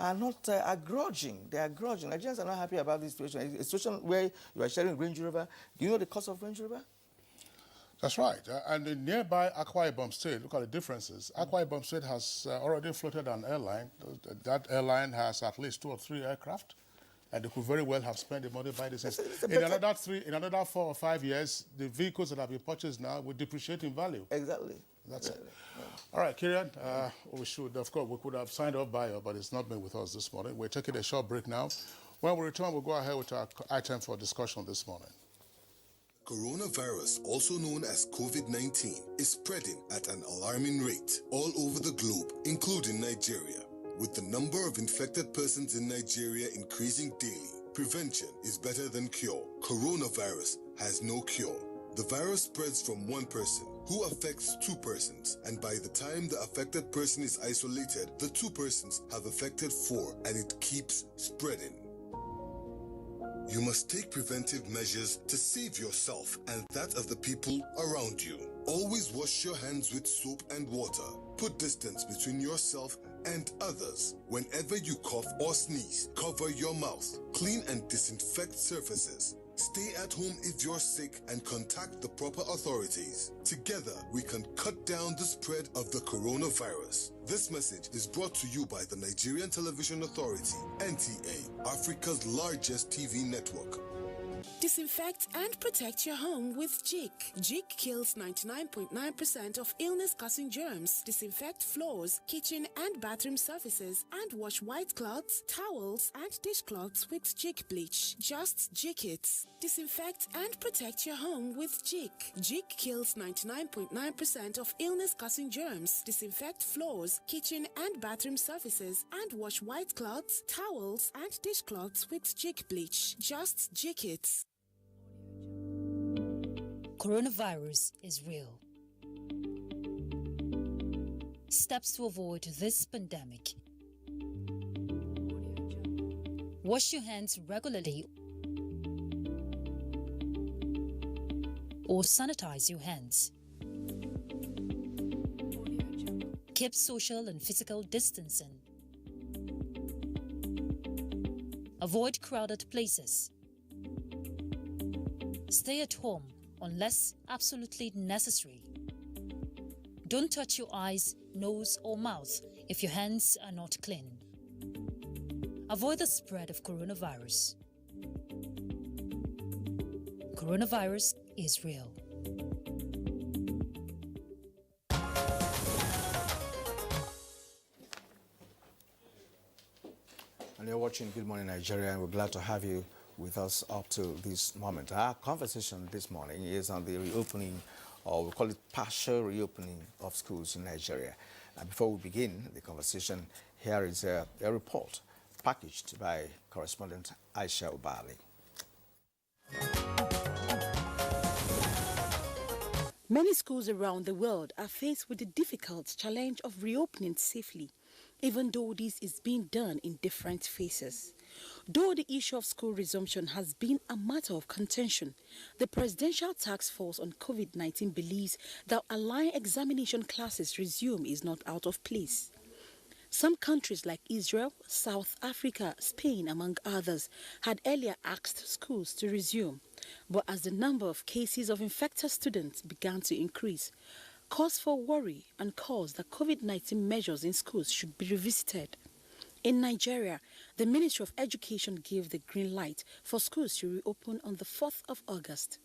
are not are grudging. They are grudging. Nigerians are not happy about this situation. It's a situation where you are sharing Range Rover. Do you know the cost of Range Rover? That's right. And in nearby Akwa Ibom State, look at the differences. Akwa Ibom State has already floated an airline. That airline has at least 2 or 3 aircraft. And they could very well have spent the money by this. In another 4 or 5 years, the vehicles that have been purchased now will depreciate in value. Exactly. That's it. Yeah. All right, Kieran, we should, of course, we could have signed off by you, but it's not been with us this morning. We're taking a short break now. When we return, we'll go ahead with our item for discussion this morning. Coronavirus, also known as COVID-19, is spreading at an alarming rate all over the globe, including Nigeria. With the number of infected persons in Nigeria increasing daily, prevention is better than cure. Coronavirus has no cure. The virus spreads from one person, who affects 2 persons, and by the time the affected person is isolated, the 2 persons have affected 4, and it keeps spreading. You must take preventive measures to save yourself and that of the people around you. Always wash your hands with soap and water. Put distance between yourself and others. Whenever you cough or sneeze, cover your mouth. Clean and disinfect surfaces. Stay at home if you're sick and contact the proper authorities. Together, we can cut down the spread of the coronavirus. This message is brought to you by the Nigerian Television Authority, NTA, Africa's largest TV network. Disinfect and protect your home with Jik. Jik kills 99.9% of illness-causing germs. Disinfect floors, kitchen and bathroom surfaces, and wash white cloths, towels, and dishcloths with Jik bleach. Just Jik it. Disinfect and protect your home with Jik. Jik kills 99.9% of illness-causing germs. Disinfect floors, kitchen and bathroom surfaces, and wash white cloths, towels, and dishcloths with Jik bleach. Just Jik it. Coronavirus is real. Steps to avoid this pandemic. Wash your hands regularly or sanitize your hands. Keep social and physical distancing. Avoid crowded places. Stay at home unless absolutely necessary. Don't touch your eyes, nose, or mouth if your hands are not clean. Avoid the spread of coronavirus. Coronavirus is real. And you're watching Good Morning Nigeria, and we're glad to have you with us up to this moment. Our conversation this morning is on the reopening, or we call it partial reopening of schools in Nigeria. And before we begin the conversation, here is a report packaged by correspondent Aisha Ubali. Many schools around the world are faced with the difficult challenge of reopening safely, even though this is being done in different phases. Though the issue of school resumption has been a matter of contention, the Presidential Task Force on COVID-19 believes that allowing examination classes resume is not out of place. Some countries like Israel, South Africa, Spain, among others, had earlier asked schools to resume. But as the number of cases of infected students began to increase, cause for worry and calls that COVID-19 measures in schools should be revisited. In Nigeria, the Ministry of Education gave the green light for schools to reopen on the 4th of August,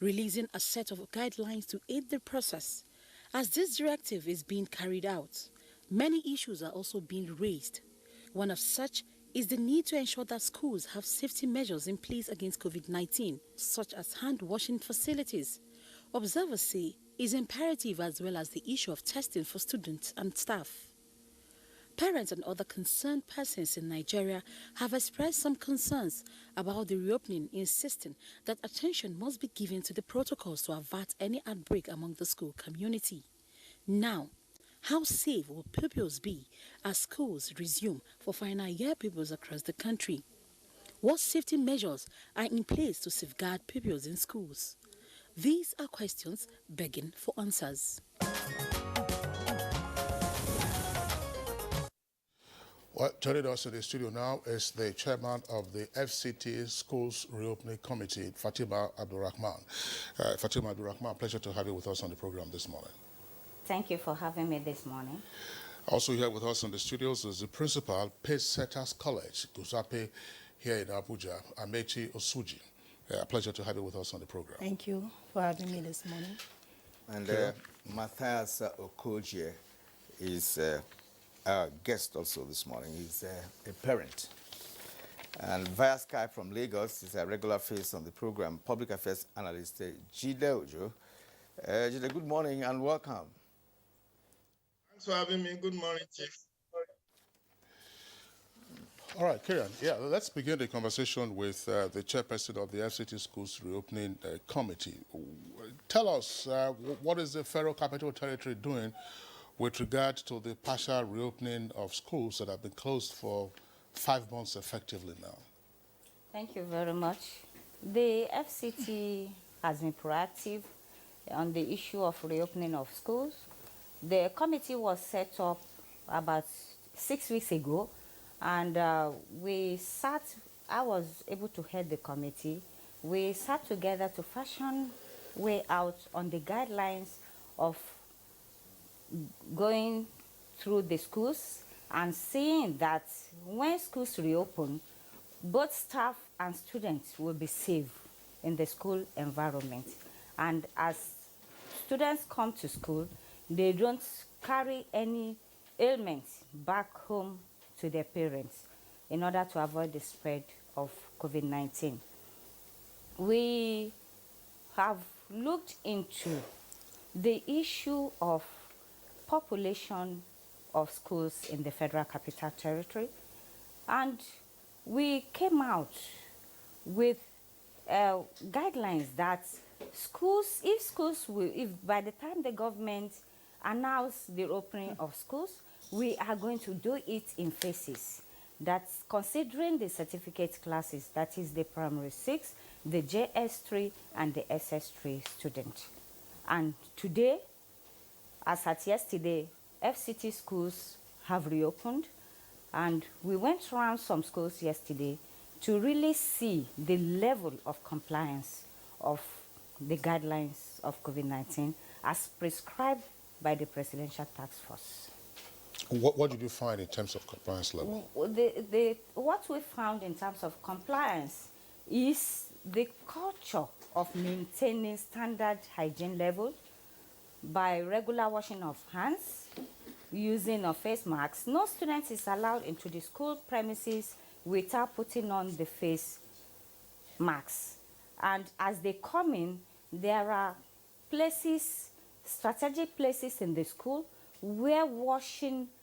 releasing a set of guidelines to aid the process. As this directive is being carried out, many issues are also being raised. One of such is the need to ensure that schools have safety measures in place against COVID-19, such as hand-washing facilities. Observers say is imperative, as well as the issue of testing for students and staff. Parents and other concerned persons in Nigeria have expressed some concerns about the reopening, insisting that attention must be given to the protocols to avert any outbreak among the school community. Now, how safe will pupils be as schools resume for final year pupils across the country? What safety measures are in place to safeguard pupils in schools? These are questions begging for answers. Well, joining us in the studio now is the chairman of the FCT Schools Reopening Committee, Fatima Abdulrahman. Fatima Abdulrahman, pleasure to have you with us on the program this morning. Thank you for having me this morning. Also here with us in the studios is the principal, Pace Setters College, Guzape, here in Abuja, Amechi Osuji. Pleasure to have you with us on the program. Thank you for having me this morning. And Matthias Okoje is our guest also this morning. He's a parent. And via Skype from Lagos is a regular face on the program, public affairs analyst Jide Ojo. Jide, good morning and welcome. Thanks for having me. Good morning, Chief. All right, Kieran, let's begin the conversation with the chairperson of the FCT Schools Reopening Committee. Tell us, what is the Federal Capital Territory doing with regard to the partial reopening of schools that have been closed for 5 months effectively now? Thank you very much. The FCT has been proactive on the issue of reopening of schools. The committee was set up about 6 weeks ago, and I was able to head the committee. We sat together to fashion way out on the guidelines of going through the schools and seeing that when schools reopen, both staff and students will be safe in the school environment. And as students come to school, they don't carry any ailments back home to their parents in order to avoid the spread of COVID-19. We have looked into the issue of population of schools in the Federal Capital Territory, and we came out with guidelines that if by the time the government announce the opening of schools, we are going to do it in phases. That's considering the certificate classes, that is the primary 6, the JS3 and the SS3 student. And today, as at yesterday, FCT schools have reopened, and we went around some schools yesterday to really see the level of compliance of the guidelines of COVID-19 as prescribed by the Presidential Task Force. What did you find in terms of compliance level? What we found in terms of compliance is the culture of maintaining standard hygiene level by regular washing of hands, using of face masks. No student is allowed into the school premises without putting on the face masks. And as they come in, there are places, strategic places in the school where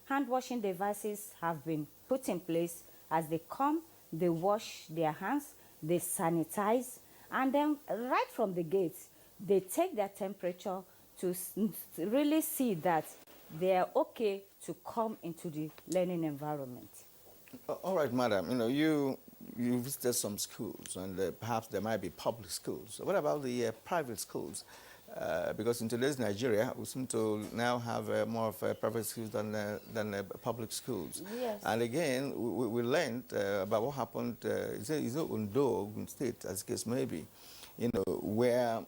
hand washing devices have been put in place. As they come, they wash their hands, they sanitize, and then right from the gates, they take their temperature to really see that they are okay to come into the learning environment. All right, madam, you visited some schools, and perhaps there might be public schools. What about the private schools? Because in today's Nigeria, we seem to now have more of private schools than public schools. Yes. And again, we learned about what happened, is it Ondo State, as the case may be, where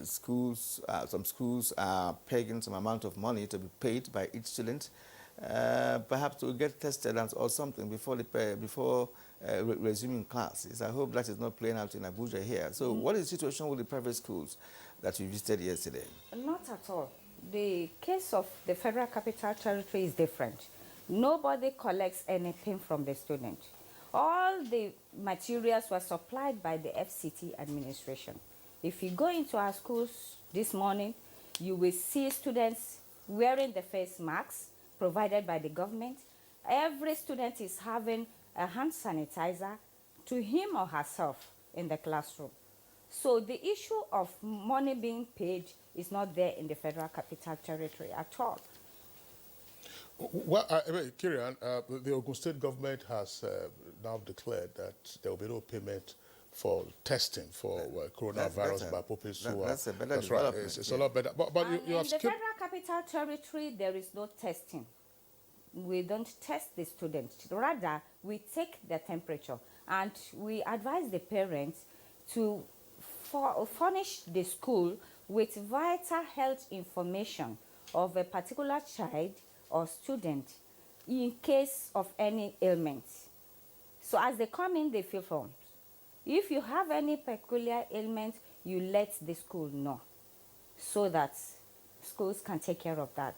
some schools are paying some amount of money to be paid by each student, perhaps to get tested or something before resuming classes. I hope that is not playing out in Abuja here. So what is the situation with the private schools that you visited yesterday? Not at all. The case of the Federal Capital Territory is different. Nobody collects anything from the student. All the materials were supplied by the FCT administration. If you go into our schools this morning, you will see students wearing the face masks provided by the government. Every student is having a hand sanitizer to him or herself in the classroom. So the issue of money being paid is not there in the Federal Capital Territory at all. Well, Kieran, the Ogun State government has now declared that there will be no payment for testing for coronavirus by pupils who are... That's a better That's right. development. It's a lot better. But In the Federal Capital Territory, there is no testing. we don't test the student. Rather, we take their temperature and we advise the parents to furnish the school with vital health information of a particular child or student in case of any ailment. So as they come in, they fill forms. If you have any peculiar ailment, you let the school know so that schools can take care of that.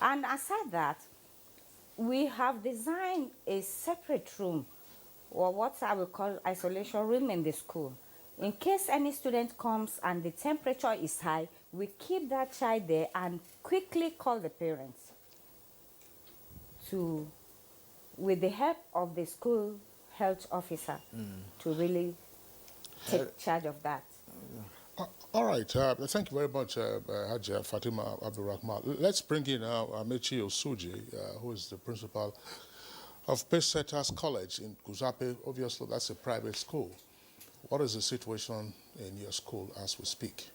And aside that, we have designed a separate room, or what I will call isolation room in the school. In case any student comes and the temperature is high, we keep that child there and quickly call the parents to, with the help of the school health officer, to really take charge of that. All right. Thank you very much, Hajia Fatima Abdulrahman. Let's bring in Amechi Osuji, who is the principal of Pacesetters College in Kuzape. Obviously, that's a private school. What is the situation in your school as we speak?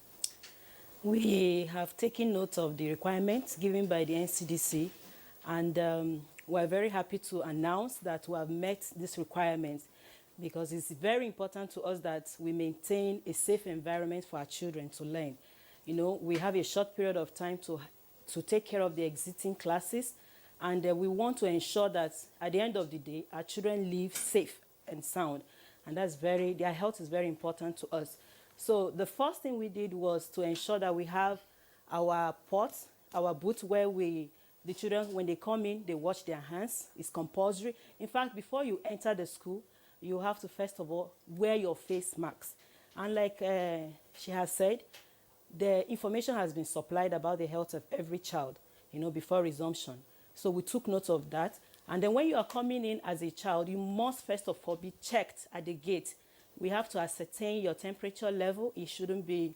We have taken note of the requirements given by the NCDC, and we're very happy to announce that we have met these requirements, because it's very important to us that we maintain a safe environment for our children to learn. You know, we have a short period of time to take care of the existing classes, and we want to ensure that at the end of the day, our children live safe and sound, and their health is very important to us. So the first thing we did was to ensure that we have our pots, our booths where the children, when they come in, they wash their hands. It's compulsory. In fact, before you enter the school, you have to first of all wear your face masks. And like she has said, the information has been supplied about the health of every child, you know, before resumption. So we took note of that. And then when you are coming in as a child, you must first of all be checked at the gate. We have to ascertain your temperature level. It shouldn't be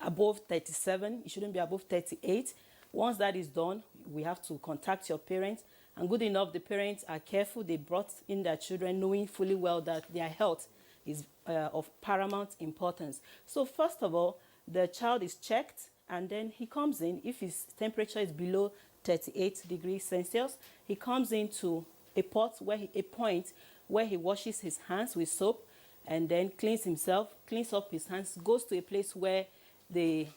above 37. It shouldn't be above 38. Once that is done, we have to contact your parents. And good enough, the parents are careful. They brought in their children knowing fully well that their health is of paramount importance. So first of all, the child is checked, and then he comes in. If his temperature is below 38 degrees Celsius, he comes into a point where he washes his hands with soap and then cleans up his hands, goes to a place where the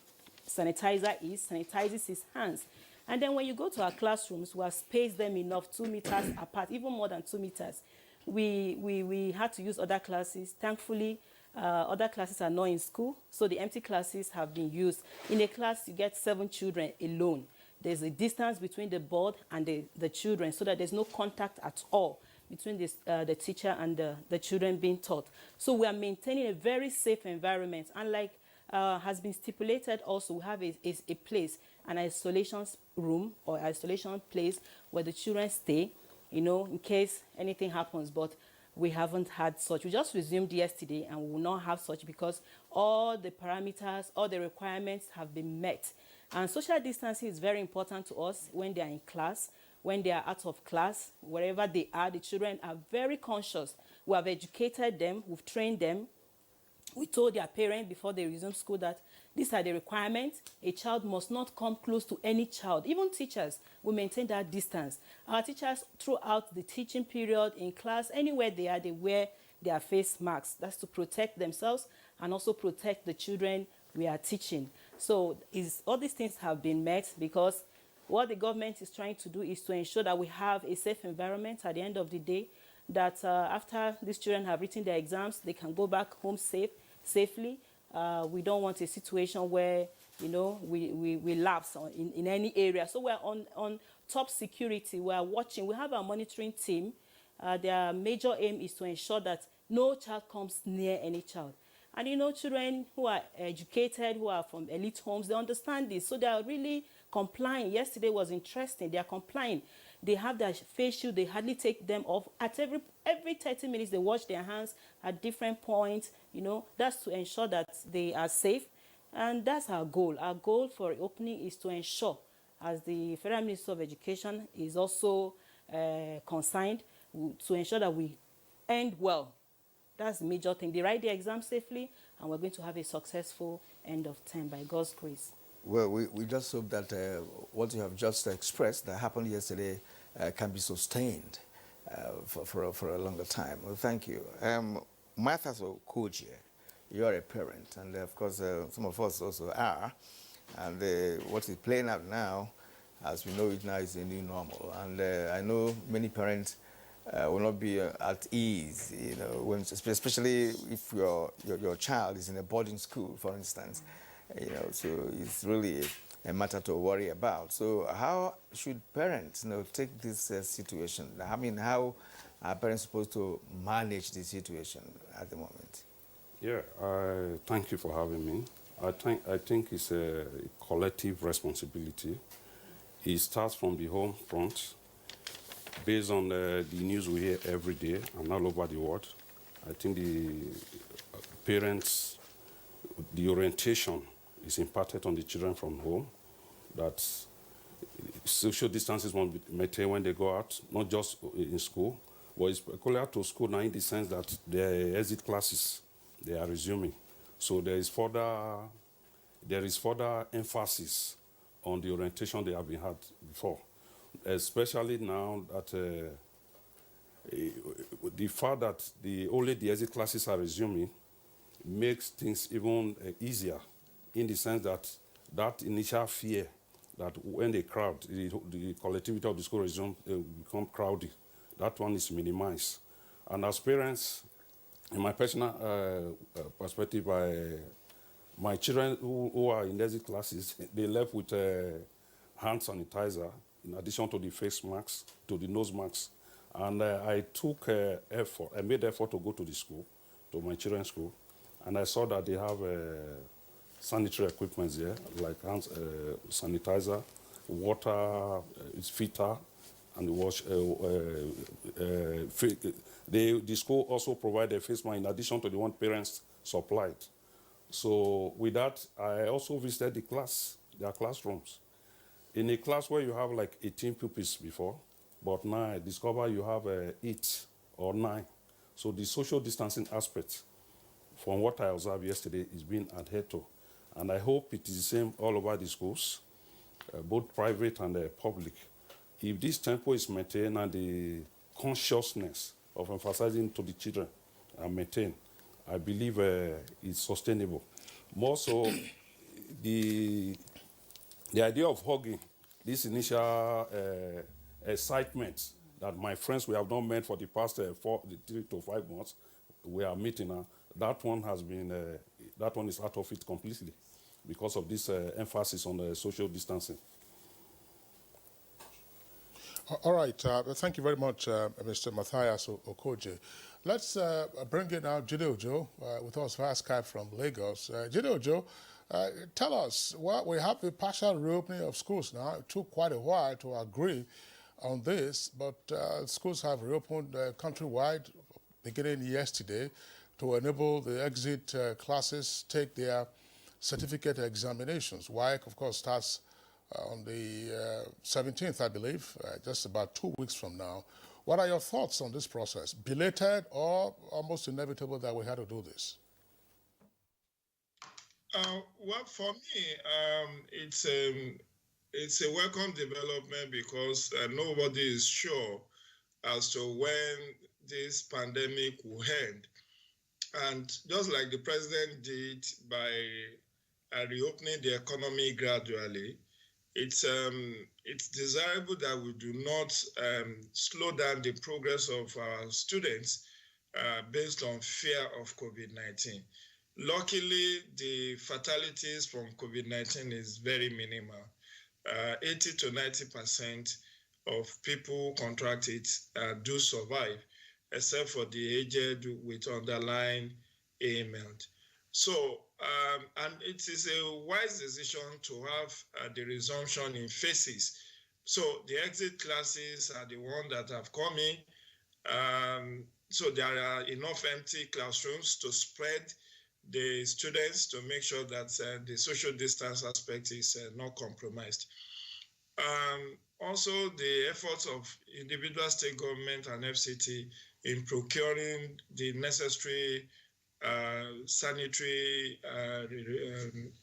sanitizer is, sanitizes his hands. And then when you go to our classrooms, we have spaced them enough, 2 meters apart, even more than 2 meters. We had to use other classes. Thankfully, other classes are not in school, so the empty classes have been used. In a class, you get 7 children alone. There's a distance between the board and the children, so that there's no contact at all between the teacher and the children being taught. So we are maintaining a very safe environment. And like has been stipulated also, we have a place, an isolation room or isolation place where the children stay, you know, in case anything happens. But we haven't had such. We just resumed yesterday, and we will not have such because all the parameters, all the requirements have been met. And social distancing is very important to us when they are in class, when they are out of class, wherever they are. The children are very conscious. We have educated them, we've trained them. We told their parents before they resume school that these are the requirements. A child must not come close to any child. Even teachers will maintain that distance. Our teachers, throughout the teaching period, in class, anywhere they are, they wear their face masks. That's to protect themselves and also protect the children we are teaching. So all these things have been met because what the government is trying to do is to ensure that we have a safe environment at the end of the day, that after these children have written their exams, they can go back home safely. We don't want a situation where, you know, we lapse in any area. So we're on top security. We are watching. We have our monitoring team. Their major aim is to ensure that no child comes near any child. And, you know, children who are educated, who are from elite homes, they understand this. So they are really complying. Yesterday was interesting. They are complying. They have their face shield. They hardly take them off. At every 30 minutes, they wash their hands at different points. You know, that's to ensure that they are safe. And that's our goal. Our goal for opening is to ensure, as the Federal Minister of Education is also consigned, to ensure that we end well. That's the major thing. They write the exam safely, and we're going to have a successful end of term by God's grace. Well, we just hope that what you have just expressed that happened yesterday can be sustained for a longer time. Well, thank you. Martha Okoje, you are a parent, and of course some of us also are. And what is playing out now, as we know it now, is a new normal. And I know many parents will not be at ease, you know, when, especially if your child is in a boarding school, for instance. You know, so it's really a matter to worry about. So how should parents, you know, take this situation? I mean, how are parents supposed to manage the situation at the moment? Yeah, thank you for having me. I think it's a collective responsibility. It starts from the home front, based on the news we hear every day and all over the world. I think the parents, the orientation is imparted on the children from home, that social distances must be maintained when they go out, not just in school, but it's peculiar to school now in the sense that the exit classes, they are resuming. So there is further emphasis on the orientation they have been had before, especially now that the fact that only the exit classes are resuming makes things even easier, in the sense that that initial fear that when they crowd, the collectivity of the school resume, become crowded, that one is minimized. And as parents, in my personal perspective, my children who are in exit classes, they left with hand sanitizer, in addition to the face masks, to the nose masks. And I took effort, I made effort to go to the school, to my children's school, and I saw that they have sanitary equipment there, like hand sanitizer, water, filter, and wash. The school also provided a face mask in addition to the one parents supplied. So with that, I also visited their classrooms. In a class where you have like 18 pupils before, but now I discover you have 8 or 9. So the social distancing aspect, from what I observed yesterday, is being adhered to. And I hope it is the same all over the schools, both private and public. If this tempo is maintained and the consciousness of emphasizing to the children are maintained, I believe it's sustainable. More so, the idea of hugging, this initial excitement that my friends we have not met for the past 3 to 5 months, we are meeting now, that one is out of it completely because of this emphasis on the social distancing. All right. Thank you very much, Mr. Matthias Okoje. Let's bring in now Jide Ojo with us via Skype from Lagos. Jide Ojo, tell us, we have the partial reopening of schools now. It took quite a while to agree on this, but schools have reopened countrywide beginning yesterday to enable the exit classes take their certificate examinations. WAEC, of course, starts on the 17th, I believe, just about 2 weeks from now. What are your thoughts on this process? Belated or almost inevitable that we had to do this? Well, for me, it's a welcome development because nobody is sure as to when this pandemic will end. And just like the president did by reopening the economy gradually, it's desirable that we do not slow down the progress of our students based on fear of COVID-19. Luckily, the fatalities from COVID-19 is very minimal. 80 to 90% of people who contract it do survive, except for the aged with underlying ailment. So, and it is a wise decision to have the resumption in phases. So the exit classes are the ones that have come in. So there are enough empty classrooms to spread the students to make sure that the social distance aspect is not compromised. Also, the efforts of individual state government and FCT in procuring the necessary sanitary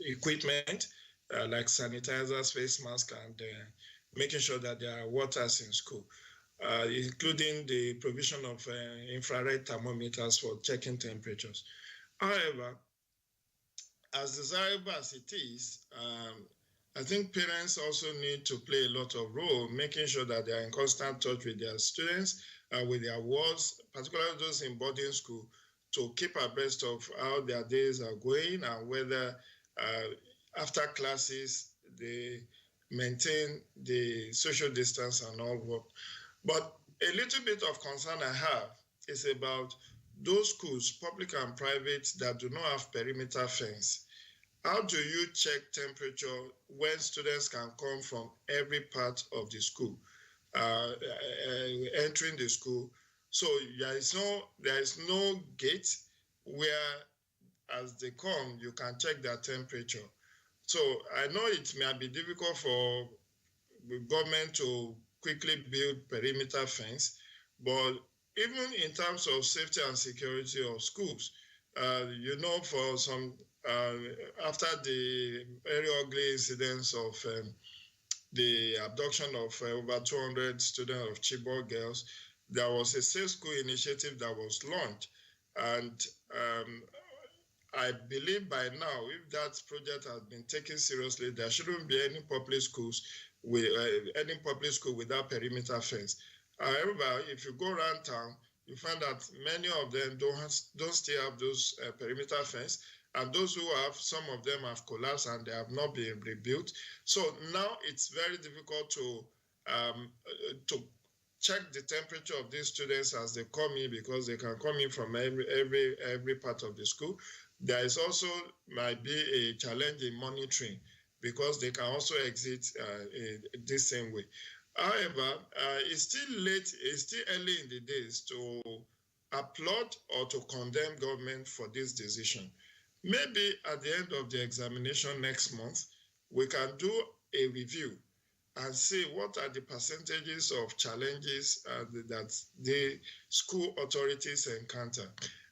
equipment like sanitizers, face masks, and making sure that there are waters in school. including the provision of infrared thermometers for checking temperatures. However, as desirable as it is, I think parents also need to play a lot of role, making sure that they are in constant touch with their students, with their wards, particularly those in boarding school, to keep abreast of how their days are going and whether after classes they maintain the social distance and all that. But a little bit of concern I have is about those schools, public and private, that do not have perimeter fence. How do you check temperature when students can come from every part of the school, entering the school? So there is no gate where, as they come, you can check their temperature. So I know it may be difficult for the government to quickly build perimeter fence, but even in terms of safety and security of schools, for some after the very ugly incidents of the abduction of over 200 students of Chibok girls, there was a safe school initiative that was launched, and I believe by now, if that project has been taken seriously, there shouldn't be any public schools with any public school without perimeter fence. However, if you go around town, you find that many of them don't still have those perimeter fence, and those who have, some of them have collapsed and they have not been rebuilt. So now it's very difficult to check the temperature of these students as they come in, because they can come in from every part of the school. There is also might be a challenge in monitoring, because they can also exit the same way. However, it's still late, it's still early in the days to applaud or to condemn government for this decision. Maybe at the end of the examination next month, we can do a review and see what are the percentages of challenges that the school authorities encounter.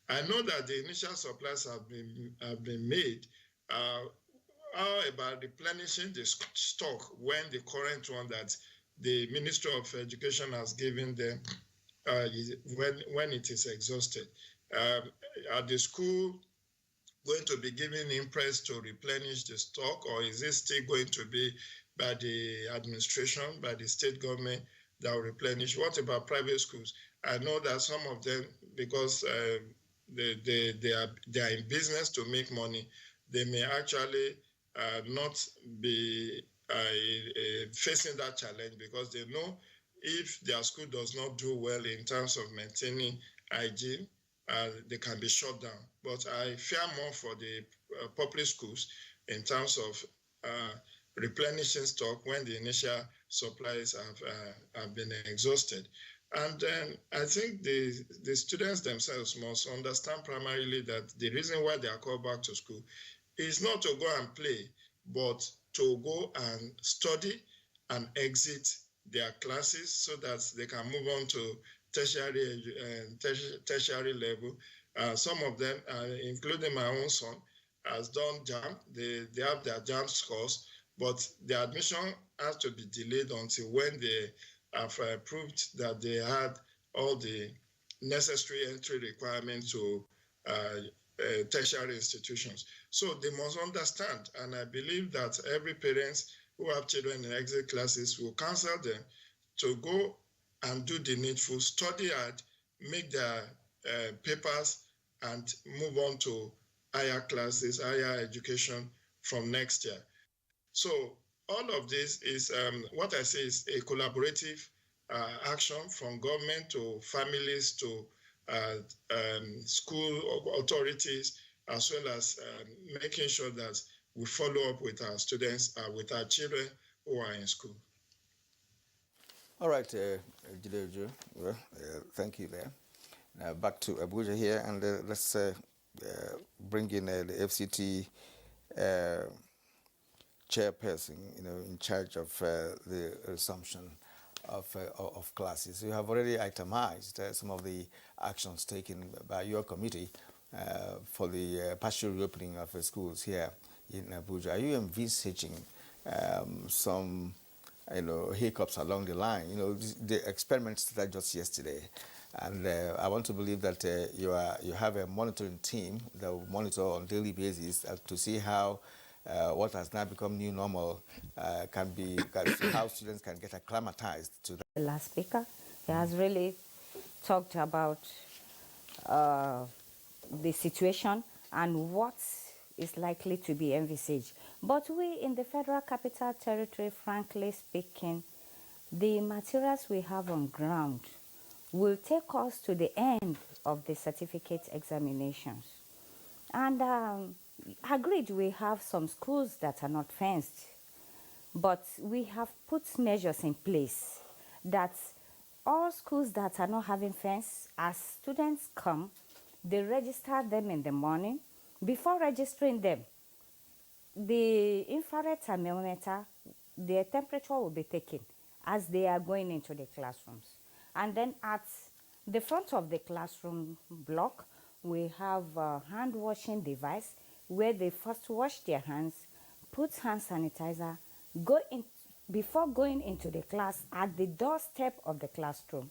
I know that the initial supplies have been made. How about replenishing the stock when the current one that the Ministry of Education has given them, when it is exhausted? Are the school going to be given impress to replenish the stock, or is it still going to be by the administration, by the state government that will replenish? What about private schools? I know that some of them, because they are in business to make money, they may actually not be facing that challenge, because they know if their school does not do well in terms of maintaining hygiene, they can be shut down. But I fear more for the public schools in terms of replenishing stock when the initial supplies have been exhausted. And then I think the students themselves must understand primarily that the reason why they are called back to school is not to go and play, but to go and study and exit their classes so that they can move on to tertiary level. Some of them, including my own son, has done JAMB. They have their JAMB scores, but the admission has to be delayed until when they have proved that they had all the necessary entry requirements to tertiary institutions. So they must understand, and I believe that every parent who have children in exit classes will counsel them to go and do the needful, study hard, make their papers, and move on to higher classes, higher education from next year. So all of this is what I say is a collaborative action from government to families to school authorities, as well as making sure that we follow up with our students, with our children who are in school. All right, Jideju, well, thank you there. Now back to Abuja here, and let's bring in the FCT chairperson, in charge of the resumption of classes. You have already itemized some of the actions taken by your committee for the partial reopening of schools here in Abuja. Are you envisaging some hiccups along the line. The experiment started just yesterday, and I want to believe that you have a monitoring team that will monitor on daily basis to see how what has now become new normal how students can get acclimatized to that. The last speaker, he has really talked about the situation and what is likely to be envisaged. But we in the Federal Capital Territory, frankly speaking, the materials we have on ground will take us to the end of the certificate examinations. And agreed, we have some schools that are not fenced, but we have put measures in place that all schools that are not having fence, as students come, they register them in the morning. Before registering them, the infrared thermometer, their temperature will be taken as they are going into the classrooms. And then at the front of the classroom block, we have a hand washing device where they first wash their hands, put hand sanitizer, before going into the class. At the doorstep of the classroom,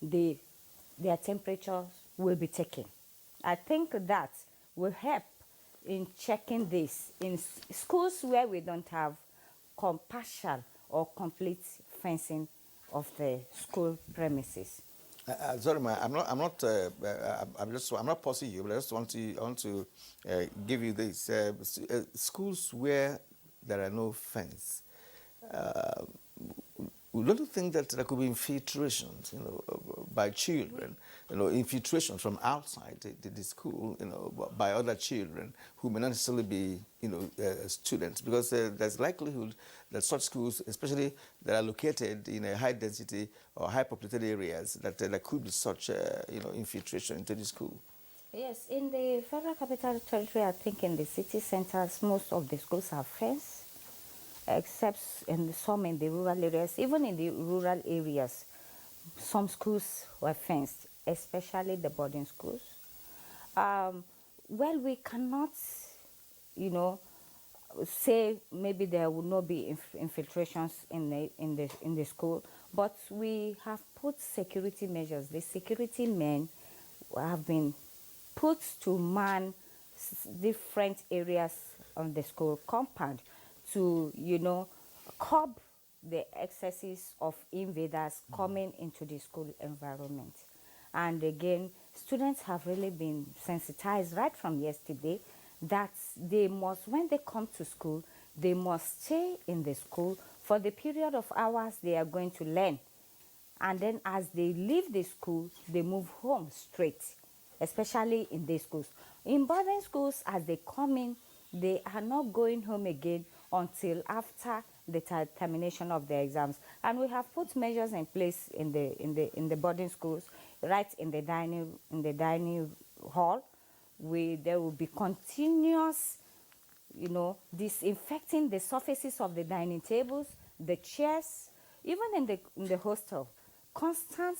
their temperatures will be taken. I think that will help in checking this in schools where we don't have partial or complete fencing of the school premises. Sorry, I'm not pausing you, but I just want to give you this. Schools where there are no fence, don't you think that there could be infiltrations, by children, infiltration from outside the school, by other children who may not necessarily be, students, because there's likelihood that such schools, especially that are located in a high density or high populated areas, that there could be such, infiltration into the school. Yes, in the Federal Capital Territory, I think in the city centers, most of the schools are fenced, except some in the rural areas. Even in the rural areas, some schools were fenced, especially the boarding schools. Well, we cannot, say maybe there will not be infiltrations in the school, but we have put security measures. The security men have been put to man different areas on the school compound to, curb the excesses of invaders coming into the school environment. And again, students have really been sensitized right from yesterday that they must, when they come to school, they must stay in the school for the period of hours they are going to learn. And then as they leave the school, they move home straight, especially in day schools. In boarding schools, as they come in, they are not going home again until after the termination of their exams. And we have put measures in place in the boarding schools, right in the dining hall. There will be continuous, disinfecting the surfaces of the dining tables, the chairs, even in the hostel, constant,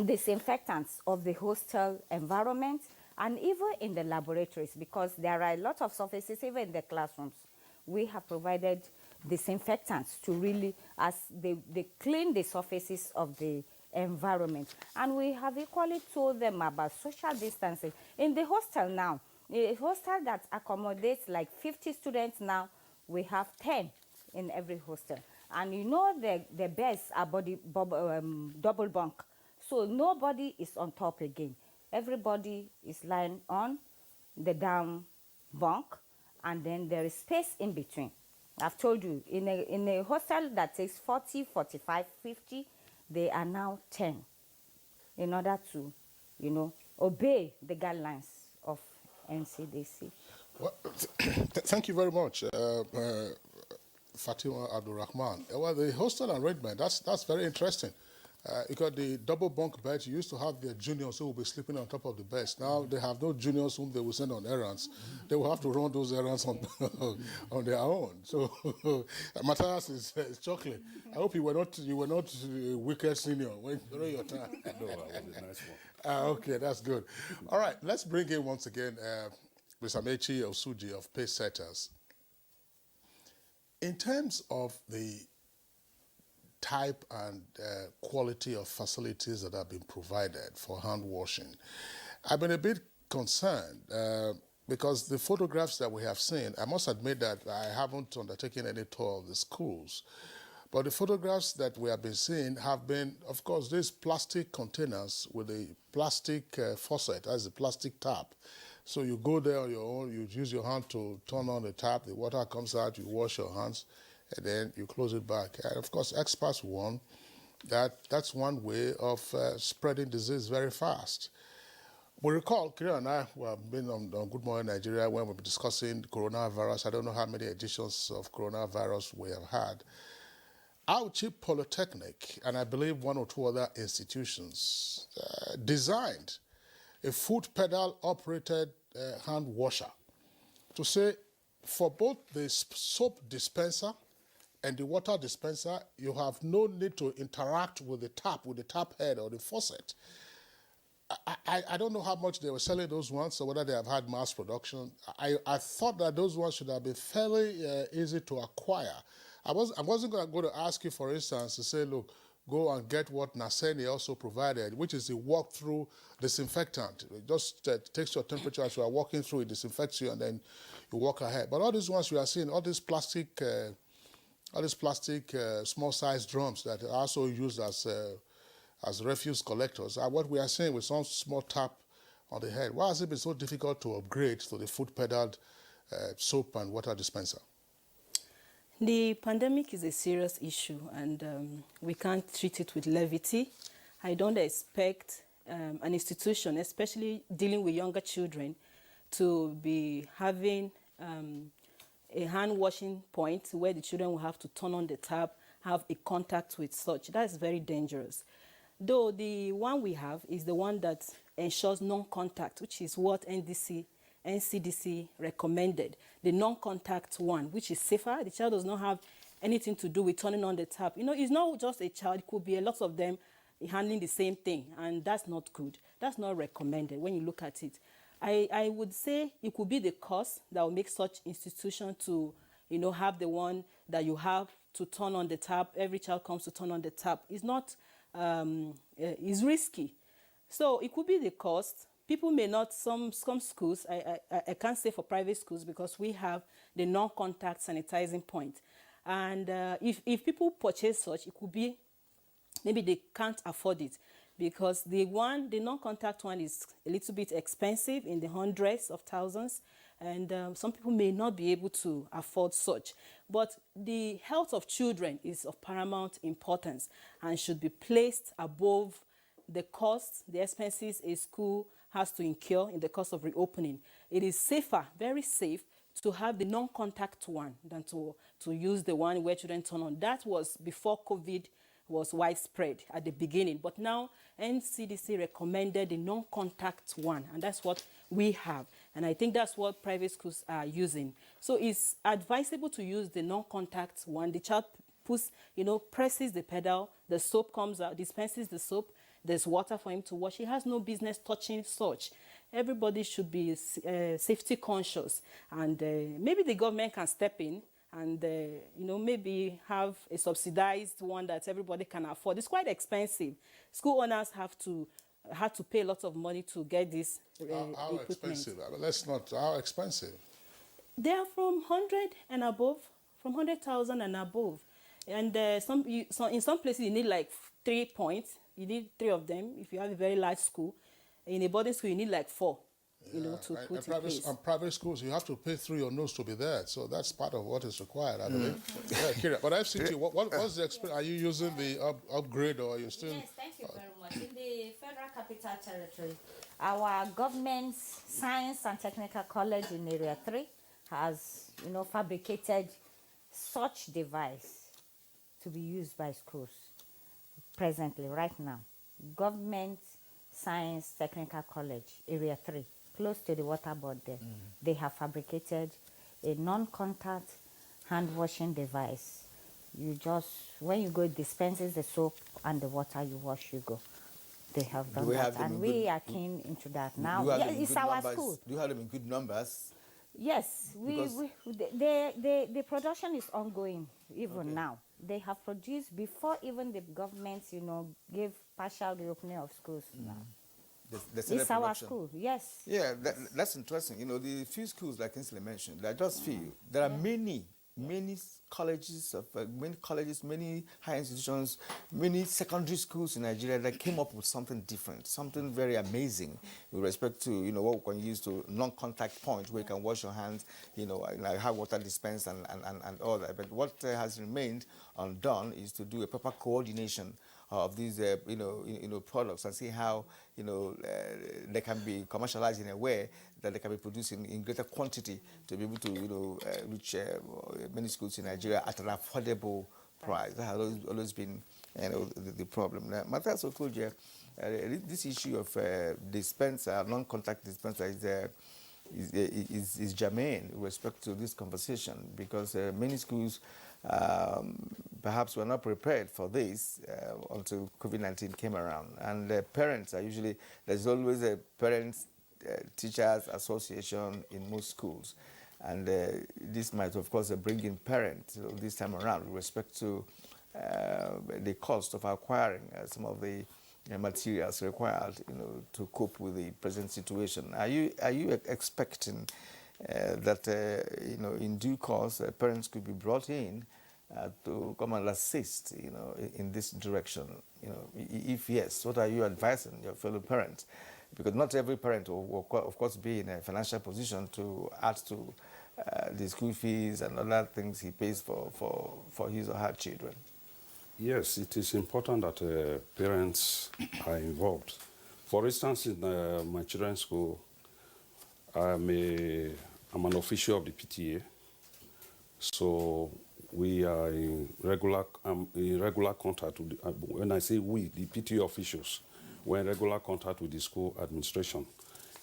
disinfectants of the hostel environment, and even in the laboratories, because there are a lot of surfaces, even in the classrooms. We have provided disinfectants to really, as they clean the surfaces of the environment. And we have equally told them about social distancing. In the hostel now, a hostel that accommodates like 50 students now, we have 10 in every hostel. And the beds are double bunk. So nobody is on top again. Everybody is lying on the down bunk, and then there is space in between. I've told you, in a hostel that takes 40, 45, 50, they are now 10 in order to, obey the guidelines of NCDC. Well, thank you very much, Fatima Abdulrahman. Well, the hostel arrangement, that's very interesting. Because the double bunk beds, you used to have their juniors who will be sleeping on top of the beds. Now they have no juniors whom they will send on errands. They will have to run those errands on on their own. So Matthias is chocolate. I hope you were not a wicked senior during your time. No, I was a nice one. Okay, that's good. All right, let's bring in once again Ms. Amechi Osuji of Pace Setters. In terms of the type and quality of facilities that have been provided for hand washing, I've been a bit concerned because the photographs that we have seen, I must admit that I haven't undertaken any tour of the schools, but the photographs that we have been seeing have been, of course, these plastic containers with a plastic faucet, as a plastic tap. So you go there on your own, you use your hand to turn on the tap, the water comes out, you wash your hands, and then you close it back. And of course, experts warn that that's one way of spreading disease very fast. We recall, Kira and I have been on Good Morning Nigeria when we were discussing coronavirus. I don't know how many editions of coronavirus we have had. Auchi Polytechnic, and I believe one or two other institutions, designed a foot pedal operated hand washer to say for both the soap dispenser and the water dispenser, you have no need to interact with the tap head or the faucet. I don't know how much they were selling those ones or whether they have had mass production. I thought that those ones should have been fairly easy to acquire. I wasn't going to go to ask you, for instance, to say, look, go and get what Naseni also provided, which is the walk-through disinfectant. It just takes your temperature as you are walking through, it disinfects you, and then you walk ahead. But all these ones you are seeing, all these plastic small-sized drums that are also used as refuse collectors, are what we are seeing with some small tap on the head. Why has it been so difficult to upgrade to the foot-pedaled soap and water dispenser? The pandemic is a serious issue, and we can't treat it with levity. I don't expect an institution, especially dealing with younger children, to be having a hand washing point where the children will have to turn on the tap, have a contact with such. That's very dangerous. Though the one we have is the one that ensures non-contact, which is what NCDC recommended, the non-contact one, which is safer. The child does not have anything to do with turning on the tap. You know, it's not just a child, it could be a lot of them handling the same thing, and that's not good. That's not recommended when you look at it. I would say it could be the cost that will make such institution to, you know, have the one that you have to turn on the tap. Every child comes to turn on the tap. It's not, it's risky. So it could be the cost. People may not, some schools, I can't say for private schools because we have the non-contact sanitizing point. And if people purchase such, it could be, maybe they can't afford it because the non-contact one is a little bit expensive in the hundreds of thousands, and some people may not be able to afford such. But the health of children is of paramount importance and should be placed above the cost, the expenses a school has to incur in the cost of reopening. It is safer, very safe, to have the non-contact one than to use the one where children turn on. That was before COVID was widespread at the beginning. But now NCDC recommended the non-contact one, and that's what we have. And I think that's what private schools are using. So it's advisable to use the non-contact one. The child puts, presses the pedal, the soap comes out, dispenses the soap, there's water for him to wash. He has no business touching such. Everybody should be safety conscious, and maybe the government can step in and maybe have a subsidized one that everybody can afford. It's quite expensive. School owners have to pay a lot of money to get this how expensive? Let's not. How expensive? They are from 100 and above, from 100,000 and above, and in some places you need like 3 points. You need 3 of them if you have a very large school. In a boarding school, you need like 4, to put in place. On private schools, you have to pay through your nose to be there. So that's part of what is required, I believe. Yeah, Kira, but FCT, what's the experience? Are you using the upgrade or are you still? Yes, thank you very much. In the Federal Capital Territory, our government's Science and Technical College in Area 3 has, fabricated such device to be used by schools presently, right now. Government Science Technical College, Area 3, close to the water board there. They have fabricated a non-contact hand-washing device. You just, when you go, it dispenses the soap and the water, you wash, you go. They have done that, and we are keen into that now. Yeah, it's our school. Do you have them in good numbers? Yes, Because the production is ongoing even now. They have produced before even the government, gave partial reopening of schools now. the started It's our production. school, yes. Yeah, that's interesting. The few schools like Kinsley mentioned, there are just few. There are many colleges, many higher institutions, many secondary schools in Nigeria that came up with something different, something very amazing with respect to what we can use to non-contact point where you can wash your hands, like have water dispense and all that. But what has remained undone is to do a proper coordination of these products and see how they can be commercialized in a way that they can be produced in greater quantity to be able to reach many schools in Nigeria at an affordable price. That has always been the problem. Now, Matthias Okoje, this issue of dispenser, non-contact dispenser is germane with respect to this conversation because many schools perhaps were not prepared for this until COVID-19 came around. And parents are usually, there's always a parents teachers association in most schools. And this might, of course, bring in parents this time around with respect to the cost of acquiring some of the materials required, to cope with the present situation. Are you expecting that, in due course, parents could be brought in to come and assist, in this direction? If yes, what are you advising your fellow parents? Because not every parent will of course, be in a financial position to add to the school fees and other things he pays for his or her children. Yes, it is important that parents are involved. For instance, in my children's school, I'm an official of the PTA, so we are in regular contact with when I say we, the PTA officials, we're in regular contact with the school administration.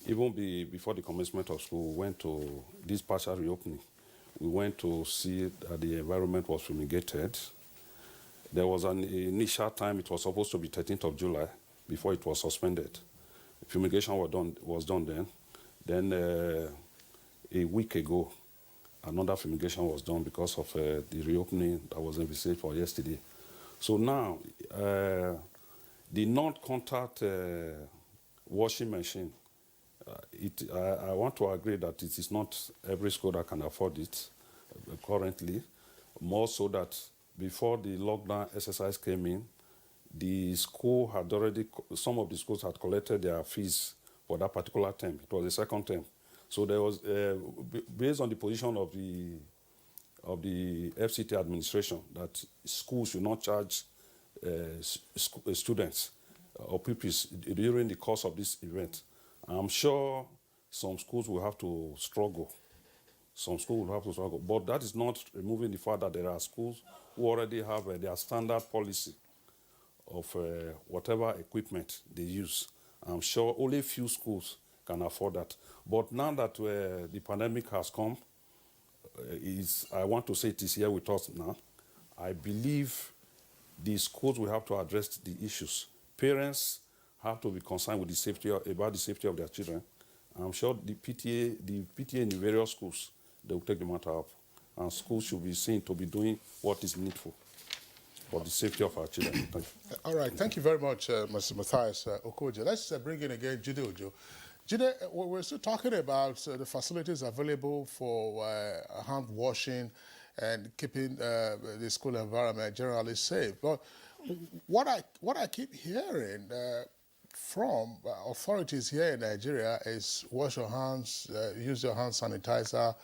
Even before the commencement of school, we went to this partial reopening. We went to see that the environment was fumigated. There was an initial time, it was supposed to be 13th of July before it was suspended. Fumigation was done then. Then a week ago, another fumigation was done because of the reopening that was envisaged for yesterday. So now, the non-contact washing machine, I want to agree that it is not every school that can afford it currently, more so that before the lockdown exercise came in, the school had already, some of the schools had collected their fees for that particular term. It was the second term. So there was, based on the position of the FCT administration, that schools should not charge students or pupils during the course of this event. I'm sure some schools will have to struggle. But that is not removing the fact that there are schools who already have their standard policy of whatever equipment they use. I'm sure only a few schools can afford that. But now that the pandemic has come, I want to say it is here with us now. I believe the schools will have to address the issues. Parents have to be concerned with about the safety of their children. I'm sure the PTA in the various schools, they will take the matter up. And schools should be seen to be doing what is needful for the safety of our children. Thank you. All right, thank you very much, Mr. Matthias Okoje. Let's bring in again Jide Ojo. Jide, we're still talking about the facilities available for hand washing and keeping the school environment generally safe. But what I keep hearing from authorities here in Nigeria is wash your hands, use your hand sanitizer,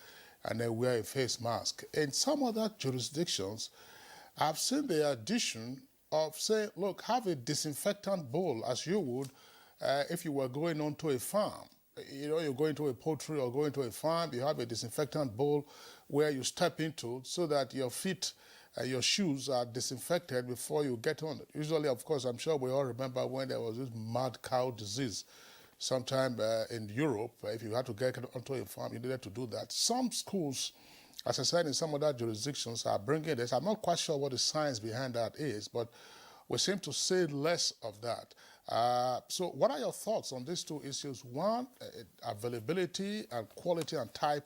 and then wear a face mask. In some other jurisdictions, I've seen the addition of saying, look, have a disinfectant bowl as you would if you were going onto a farm. You're going to a poultry or going to a farm, you have a disinfectant bowl where you step into so that your feet, your shoes are disinfected before you get on it. Usually, of course, I'm sure we all remember when there was this mad cow disease sometime in Europe. If you had to get onto a farm, you needed to do that. Some schools, as I said, in some other jurisdictions are bringing this. I'm not quite sure what the science behind that is, but we seem to see less of that. So what are your thoughts on these two issues? One, availability and quality and type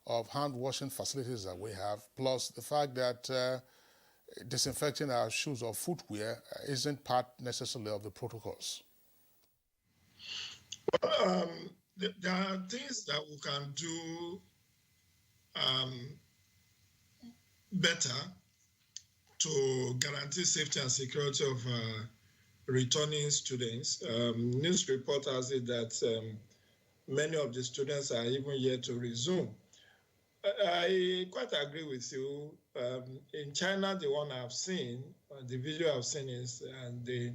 of hand washing facilities that we have, plus the fact that disinfecting our shoes or footwear isn't part necessarily of the protocols? Well, there are things that we can do better to guarantee safety and security of returning students. News report has it that many of the students are even yet to resume. I quite agree with you. In China, the one I've seen, the video I've seen is the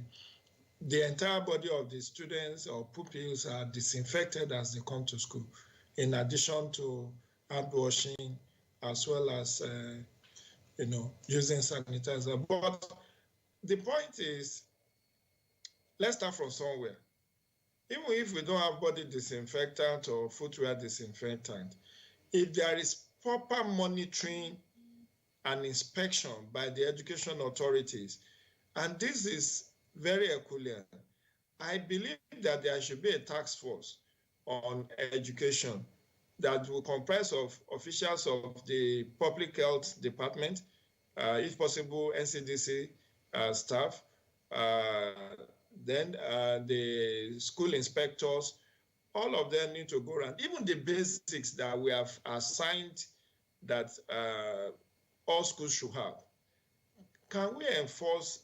entire body of the students or pupils are disinfected as they come to school, in addition to hand washing as well as using sanitizer. But the point is, let's start from somewhere. Even if we don't have body disinfectant or footwear disinfectant, if there is proper monitoring and inspection by the education authorities, and this is very equivalent, I believe that there should be a task force on education that will comprise of officials of the public health department, if possible, NCDC staff, then the school inspectors. All of them need to go around. Even the basics that we have assigned that all schools should have. Can we enforce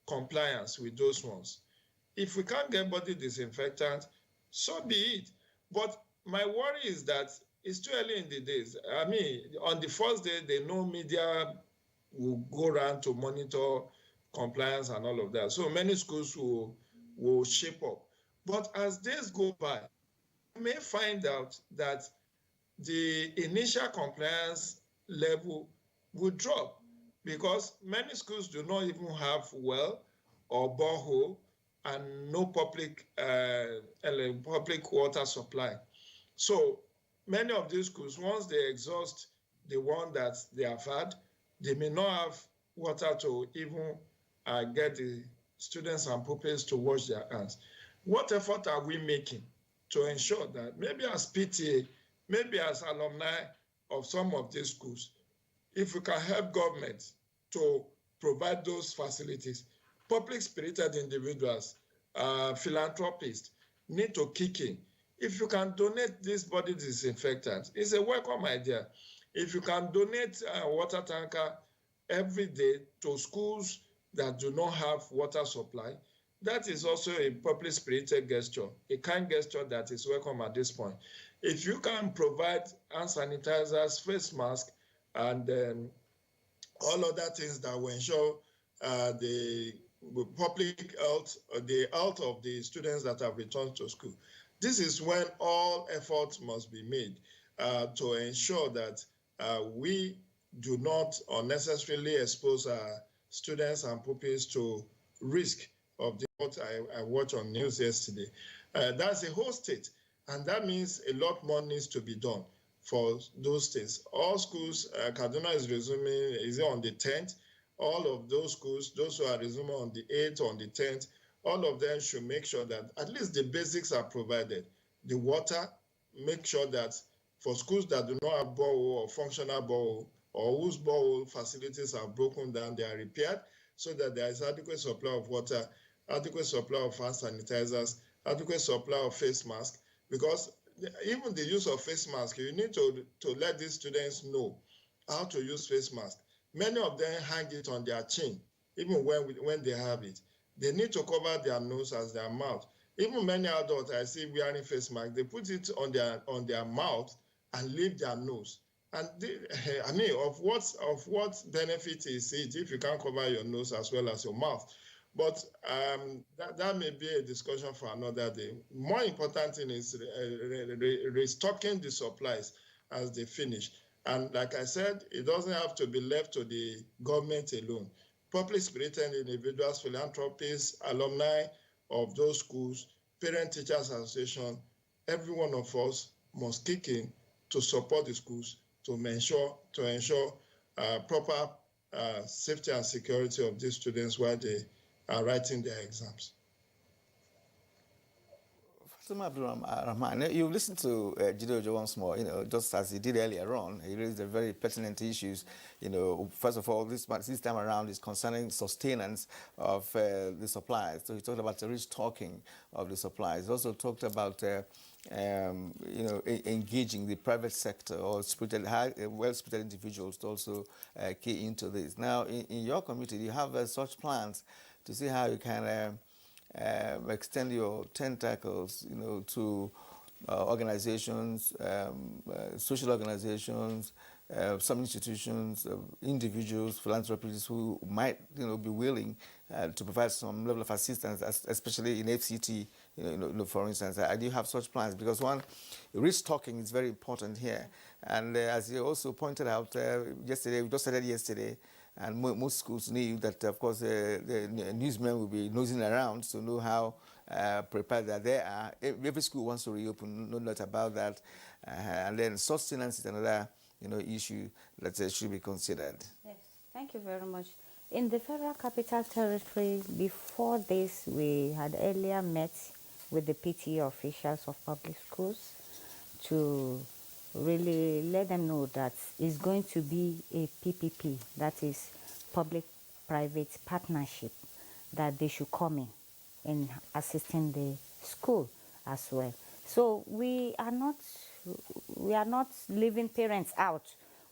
compliance with those ones? If we can't get body disinfectant, so be it. But my worry is that it's too early in the days. I mean, on the first day, they know media will go around to monitor compliance and all of that. So many schools will shape up. But as days go by, you may find out that the initial compliance level will drop because many schools do not even have well or borehole and no public water supply. So many of these schools, once they exhaust the one that they have had, they may not have water to even get the students and pupils to wash their hands. What effort are we making to ensure that maybe as PTA, maybe as alumni of some of these schools, if we can help government to provide those facilities, public-spirited individuals, philanthropists need to kick in. If you can donate this body disinfectant, it's a welcome idea. If you can donate a water tanker every day to schools that do not have water supply, that is also a public-spirited gesture, a kind gesture that is welcome at this point. If you can provide hand sanitizers, face masks, and all other things that will ensure the public health, the health of the students that have returned to school, this is when all efforts must be made to ensure that we do not unnecessarily expose our students and pupils to risk of what I watched on news yesterday. That's a whole state, and that means a lot more needs to be done for those states. All schools, Kaduna is resuming, is it on the 10th? All of those schools, those who are resuming on the 8th, on the 10th, all of them should make sure that at least the basics are provided. The water, make sure that for schools that do not have borehole or functional borehole, or whose borehole facilities are broken down, they are repaired so that there is adequate supply of water, adequate supply of hand sanitizers, adequate supply of face masks, because even the use of face mask, you need to let these students know how to use face mask. Many of them hang it on their chin, even when they have it. They need to cover their nose as their mouth. Even many adults I see wearing face mask, they put it on their mouth and leave their nose. And I mean, of what benefit is it if you can't cover your nose as well as your mouth? But that may be a discussion for another day. More important thing is restocking the supplies as they finish. And like I said, it doesn't have to be left to the government alone. Public-spirited individuals, philanthropists, alumni of those schools, parent-teachers association, every one of us must kick in to support the schools to ensure proper safety and security of these students while they are writing their exams. Fatima Abdulrahman, you listened to Jidojo once more, just as he did earlier on. He raised the very pertinent issues. First of all, this time around is concerning sustenance of the supplies. So he talked about the restocking of the supplies. He also talked about engaging the private sector or well-spirited individuals to also key into this. Now, in your community, do you have such plans to see how you can extend your tentacles, to organizations, social organizations, some institutions, individuals, philanthropists who might, be willing to provide some level of assistance, especially in FCT, for instance. I do have such plans because restocking is very important here. And as you also pointed out yesterday, we just started yesterday, and most schools knew that, of course, the newsmen will be nosing around to know how prepared that they are. Every school wants to reopen, no doubt about that. And then sustenance is another, issue that should be considered. Yes, thank you very much. In the Federal Capital Territory, before this, we had earlier met with the PTA officials of public schools to really let them know that it's going to be a PPP, that is public-private partnership, that they should come in assisting the school as well. So we are not leaving parents out.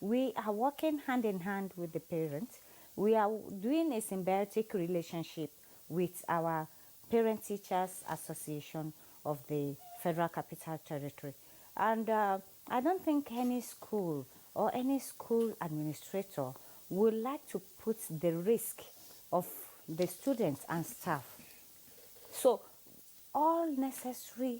We are working hand in hand with the parents. We are doing a symbiotic relationship with our Parent Teachers Association of the Federal Capital Territory. And I don't think any school or any school administrator would like to put the risk of the students and staff. So all necessary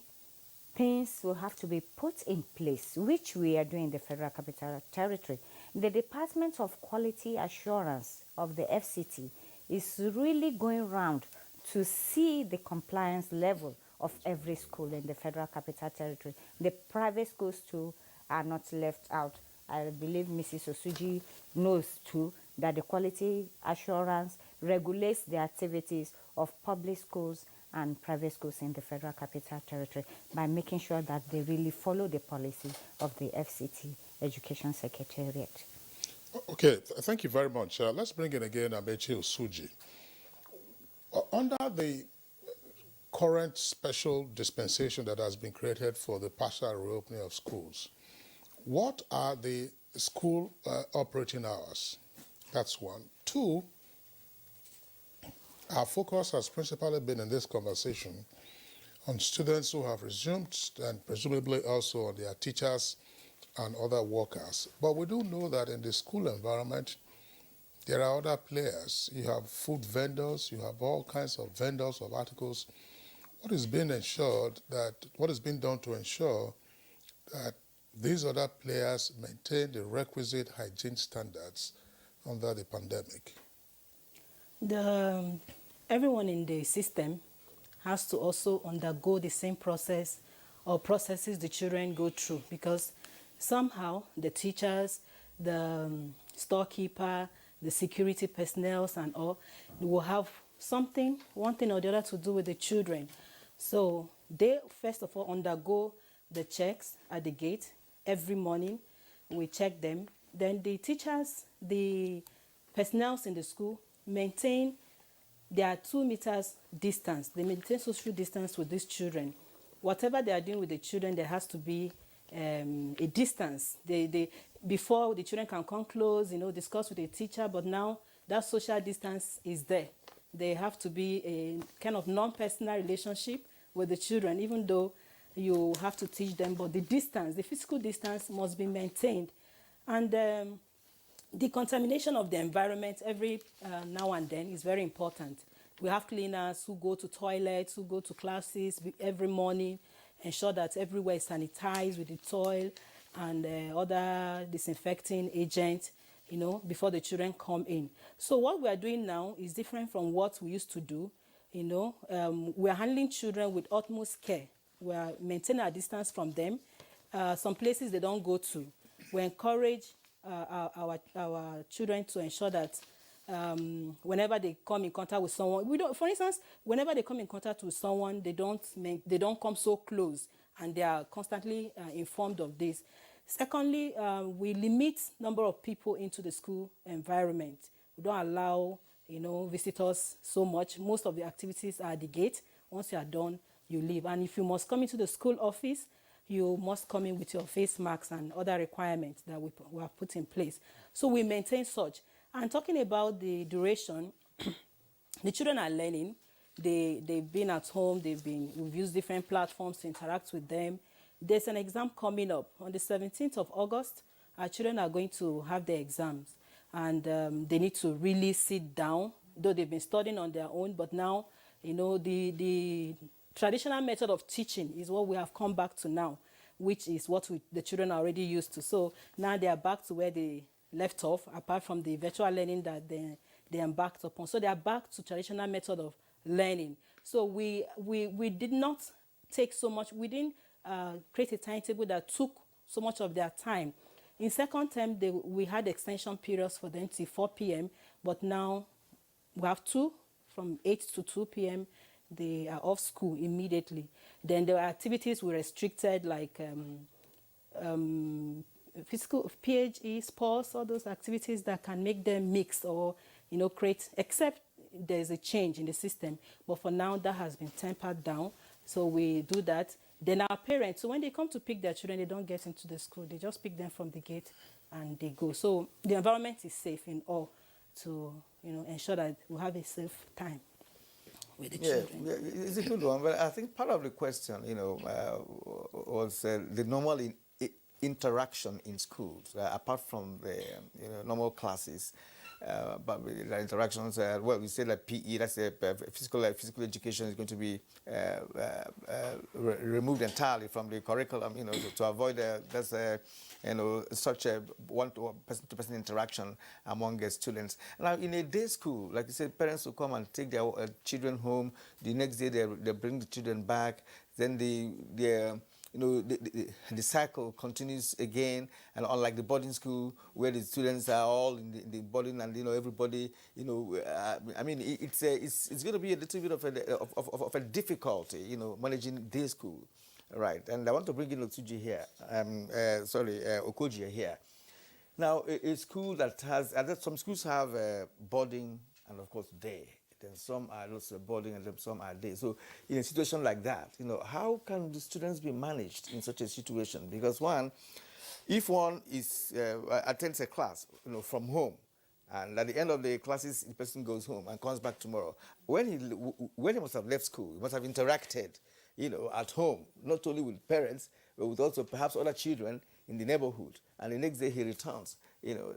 things will have to be put in place, which we are doing in the Federal Capital Territory. The Department of Quality Assurance of the FCT is really going around to see the compliance level of every school in the Federal Capital Territory. The private schools too are not left out. I believe Mrs. Osuji knows too that the quality assurance regulates the activities of public schools and private schools in the Federal Capital Territory by making sure that they really follow the policy of the FCT Education Secretariat. Okay, thank you very much. Let's bring in again Amechi Osuji. Under the current special dispensation that has been created for the partial reopening of schools, what are the school operating hours? That's one. Two, our focus has principally been in this conversation on students who have resumed and presumably also on their teachers and other workers. But we do know that in the school environment, there are other players. You have food vendors, you have all kinds of vendors of articles. What is being done to ensure that these other players maintain the requisite hygiene standards under the pandemic? Everyone in the system has to also undergo the same process or processes the children go through, because somehow the teachers, the storekeeper, the security personnel and all will have one thing or the other to do with the children. So they first of all undergo the checks at the gate every morning. We check them. Then the teachers, the personnel in the school maintain their 2 meters distance. They maintain social distance with these children. Whatever they are doing with the children, there has to be a distance. Before the children can come close, discuss with the teacher, but now that social distance is there. They have to be a kind of non-personal relationship with the children, even though you have to teach them, but the physical distance must be maintained. And the contamination of the environment every now and then is very important. We have cleaners who go to toilets, who go to classes every morning, ensure that everywhere is sanitized with the soil and other disinfecting agents, before the children come in. So what we are doing now is different from what we used to do. We are handling children with utmost care. We are maintaining our distance from them. Some places they don't go to. We encourage our children to ensure that whenever they come in contact with someone, we don't. For instance, whenever they come in contact with someone, they don't come so close, and they are constantly informed of this. Secondly, we limit number of people into the school environment. We don't allow, visitors so much. Most of the activities are at the gate. Once you are done, you leave. And if you must come into the school office, you must come in with your face masks and other requirements that we have put in place. So we maintain such. And talking about the duration, the children are learning. They've been at home. We've used different platforms to interact with them. There's an exam coming up. On the 17th of August, our children are going to have their exams. And they need to really sit down, though they've been studying on their own. But now, the traditional method of teaching is what we have come back to now, which is what the children are already used to. So now they are back to where they left off, apart from the virtual learning that they embarked upon. So they are back to traditional method of learning. So we did not take so much, we didn't create a timetable that took so much of their time. In second term, we had extension periods for them till 4 p.m., but now we have two, from 8 to 2 p.m., they are off school immediately. Then there are activities we restricted, like physical PHE, sports, all those activities that can make them mix or, create, except there's a change in the system. But for now, that has been tempered down. So we do that. Then our parents, so when they come to pick their children, they don't get into the school. They just pick them from the gate and they go. So the environment is safe in all to, ensure that we have a safe time with the children. Yeah, it's a good one. But I think part of the question, was the normal interaction in schools, apart from the normal classes. But the interactions, we say that PE, that's physical education, is going to be removed entirely from the curriculum, to avoid such a person-to-person interaction among the students. Now, in a day school, like you said, parents will come and take their children home. The next day, they bring the children back. Then the cycle continues again, and unlike the boarding school where the students are all in the boarding and everybody, it's going to be a little bit of a difficulty, managing day school, right? And I want to bring in Otuji here, Okoji here. Now, a school that has, some schools have boarding and of course day. Then some are also boarding and then some are day. So in a situation like that, how can the students be managed in such a situation? Because if one attends a class, from home, and at the end of the classes, the person goes home and comes back tomorrow. When he must have left school, he must have interacted, at home, not only with parents, but with also perhaps other children in the neighborhood. And the next day he returns.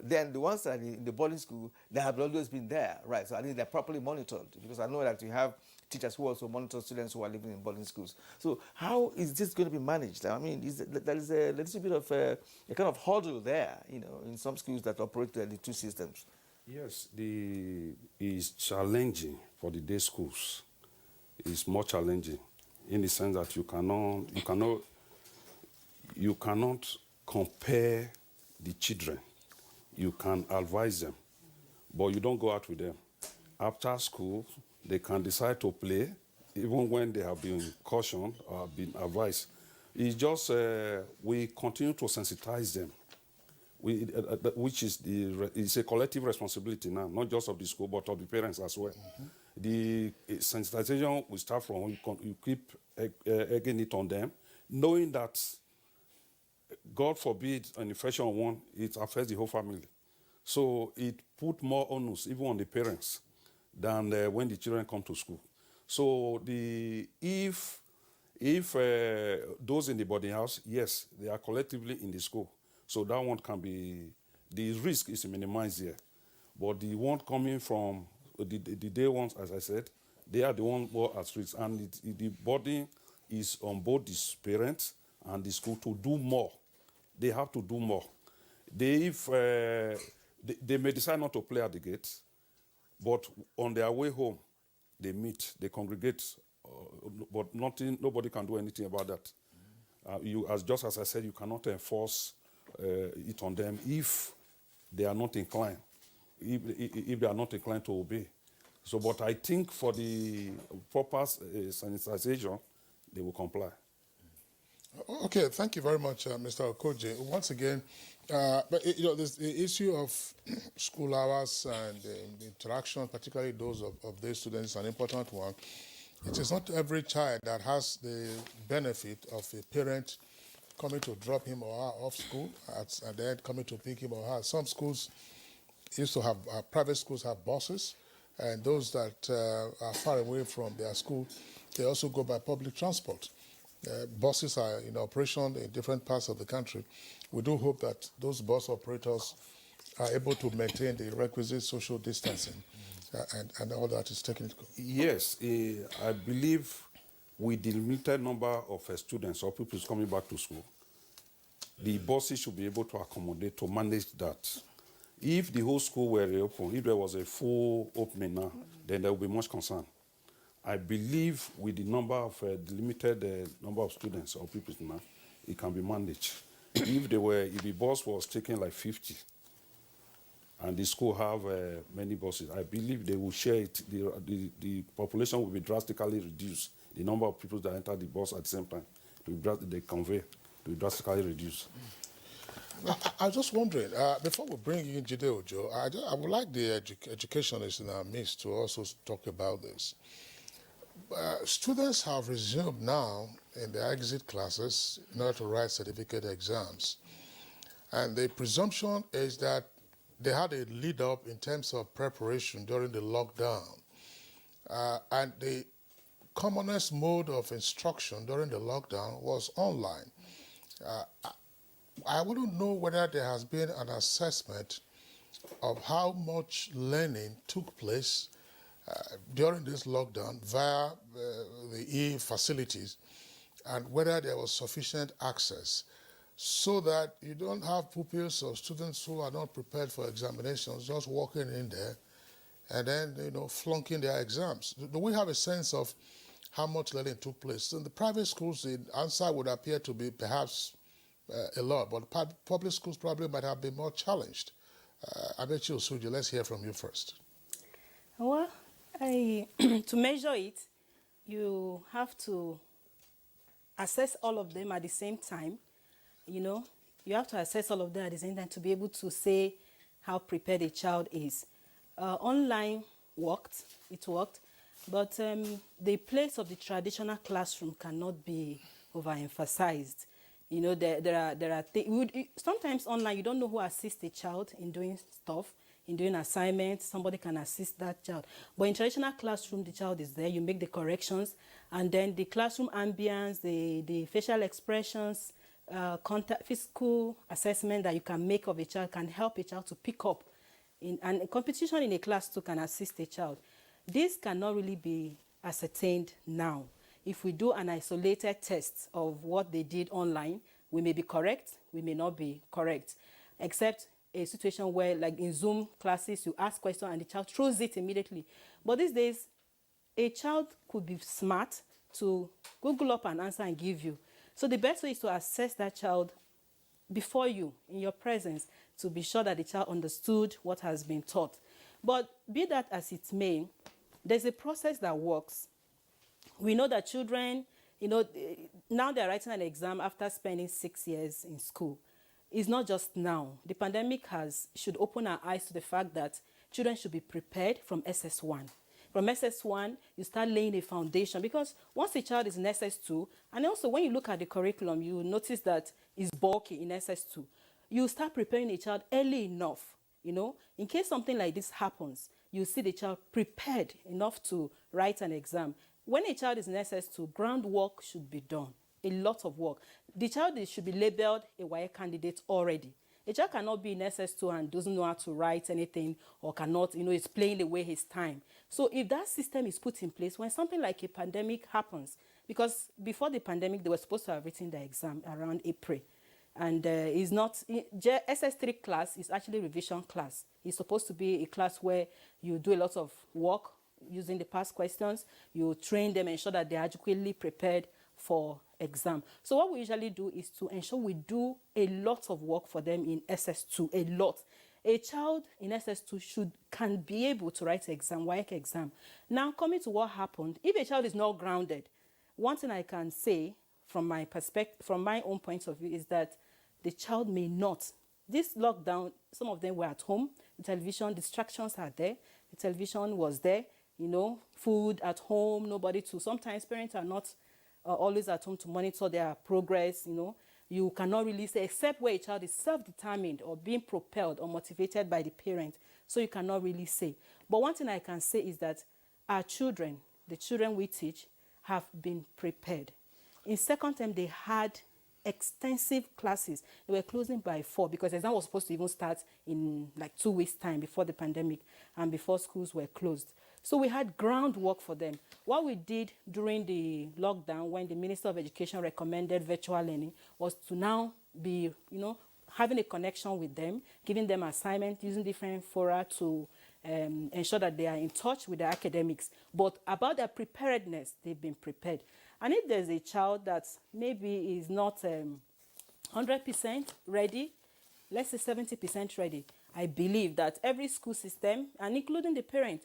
Then the ones that are in the boarding school, they have always been there, right? So I think they're properly monitored, because I know that you have teachers who also monitor students who are living in boarding schools. So how is this going to be managed? I mean, there is a little bit of a kind of hurdle there, in some schools that operate the two systems. Yes, it's challenging for the day schools. It's more challenging in the sense that you cannot compare the children. You can advise them, but you don't go out with them. After school, they can decide to play, even when they have been cautioned or have been advised. It's just, we continue to sensitize them, which is it's a collective responsibility now, not just of the school, but of the parents as well. Mm-hmm. The sensitization will start from, you keep egging it on them, knowing that God forbid an infection on one, it affects the whole family. So it put more onus even on the parents than when the children come to school. So if those in the boarding house, yes, they are collectively in the school. So that one can be, the risk is minimized here. But the one coming from the day ones, as I said, they are the one more at risk. And the boarding is on both the parents and the school to do more. They have to do more. They may decide not to play at the gate, but on their way home, they meet, they congregate, but nobody can do anything about that. Just as I said, you cannot enforce it on them if they are not inclined if they are not inclined to obey. So, but I think for the proper sanitization, they will comply. Okay, thank you very much, Mr. Okoje. Once again, there's the issue of school hours and the interaction, particularly those of these students, is an important one. It is not every child that has the benefit of a parent coming to drop him or her off school and then coming to pick him or her. Some schools used to have, private schools have buses, and those that are far away from their school, they also go by public transport. Buses are in operation in different parts of the country. We do hope that those bus operators are able to maintain the requisite social distancing and all that is taken. Yes, I believe with the limited number of students or people coming back to school, the buses should be able to accommodate, to manage that. If the whole school were reopened, if there was a full opening now, then there would be much concern. I believe with the number of the limited number of students or people now, it can be managed. If the bus was taking like 50, and the school have many buses, I believe they will share it. The population will be drastically reduced. The number of people that enter the bus at the same time, they convey, to be drastically reduced. I was just wondering, before we bring in Jide Ojo, I would like the educationists in our midst to also talk about this. Students have resumed now in the exit classes in order to write certificate exams. And the presumption is that they had a lead up in terms of preparation during the lockdown. And the commonest mode of instruction during the lockdown was online. I wouldn't know whether there has been an assessment of how much learning took place during this lockdown via the e-facilities, and whether there was sufficient access so that you don't have pupils or students who are not prepared for examinations just walking in there and then, flunking their exams. Do we have a sense of how much learning took place? In the private schools, the answer would appear to be perhaps a lot, but public schools probably might have been more challenged. Abechi Osuji, let's hear from you first. Well, to measure it, you have to assess all of them at the same time. You have to assess all of them at the same time to be able to say how prepared a child is. Online it worked, but the place of the traditional classroom cannot be overemphasized. There are sometimes online you don't know who assists a child in doing stuff, in doing assignments. Somebody can assist that child. But in traditional classroom, the child is there. You make the corrections, and then the classroom ambience, the facial expressions, physical assessment that you can make of a child can help a child to pick up. And competition in a class too can assist a child. This cannot really be ascertained now. If we do an isolated test of what they did online, we may be correct, we may not be correct, except a situation where, like in Zoom classes, you ask questions and the child throws it immediately. But these days, a child could be smart to Google up an answer and give you. So the best way is to assess that child before you, in your presence, to be sure that the child understood what has been taught. But be that as it may, there's a process that works. We know that children, now they're writing an exam after spending 6 years in school. It's not just now. The pandemic should open our eyes to the fact that children should be prepared from SS1. From SS1, you start laying a foundation, because once a child is in SS2, and also when you look at the curriculum, you notice that it's bulky in SS2. You start preparing a child early enough, in case something like this happens, you see the child prepared enough to write an exam. When a child is in SS2, groundwork should be done, a lot of work. The child should be labeled a WAEC candidate already. A child cannot be in SS2 and doesn't know how to write anything, or cannot, is playing away his time. So if that system is put in place, when something like a pandemic happens, because before the pandemic, they were supposed to have written the exam around April. And is not, SS3 class is actually revision class. It's supposed to be a class where you do a lot of work using the past questions, you train them, ensure that they're adequately prepared for exam. So what we usually do is to ensure we do a lot of work for them in SS2, a lot. a child in SS2 can be able to write exam, WAEC exam. Now, coming to what happened, if a child is not grounded, one thing I can say from my perspective, from my own point of view, is that the child may not. This lockdown, some of them were at home. The television distractions are there. The television was there. Food at home, nobody to. Sometimes parents are not always at home to monitor their progress. You cannot really say, except where a child is self-determined or being propelled or motivated by the parent. So you cannot really say. But one thing I can say is that our children, the children we teach, have been prepared. In second term, they had extensive classes. They were closing by 4 because exam was supposed to even start in like 2 weeks' time before the pandemic and before schools were closed. So we had groundwork for them. What we did during the lockdown, when the Minister of Education recommended virtual learning, was to now be, having a connection with them, giving them assignments, using different fora to ensure that they are in touch with their academics. But about their preparedness, they've been prepared. And if there's a child that maybe is not 100% ready, let's say 70% ready, I believe that every school system, and including the parent,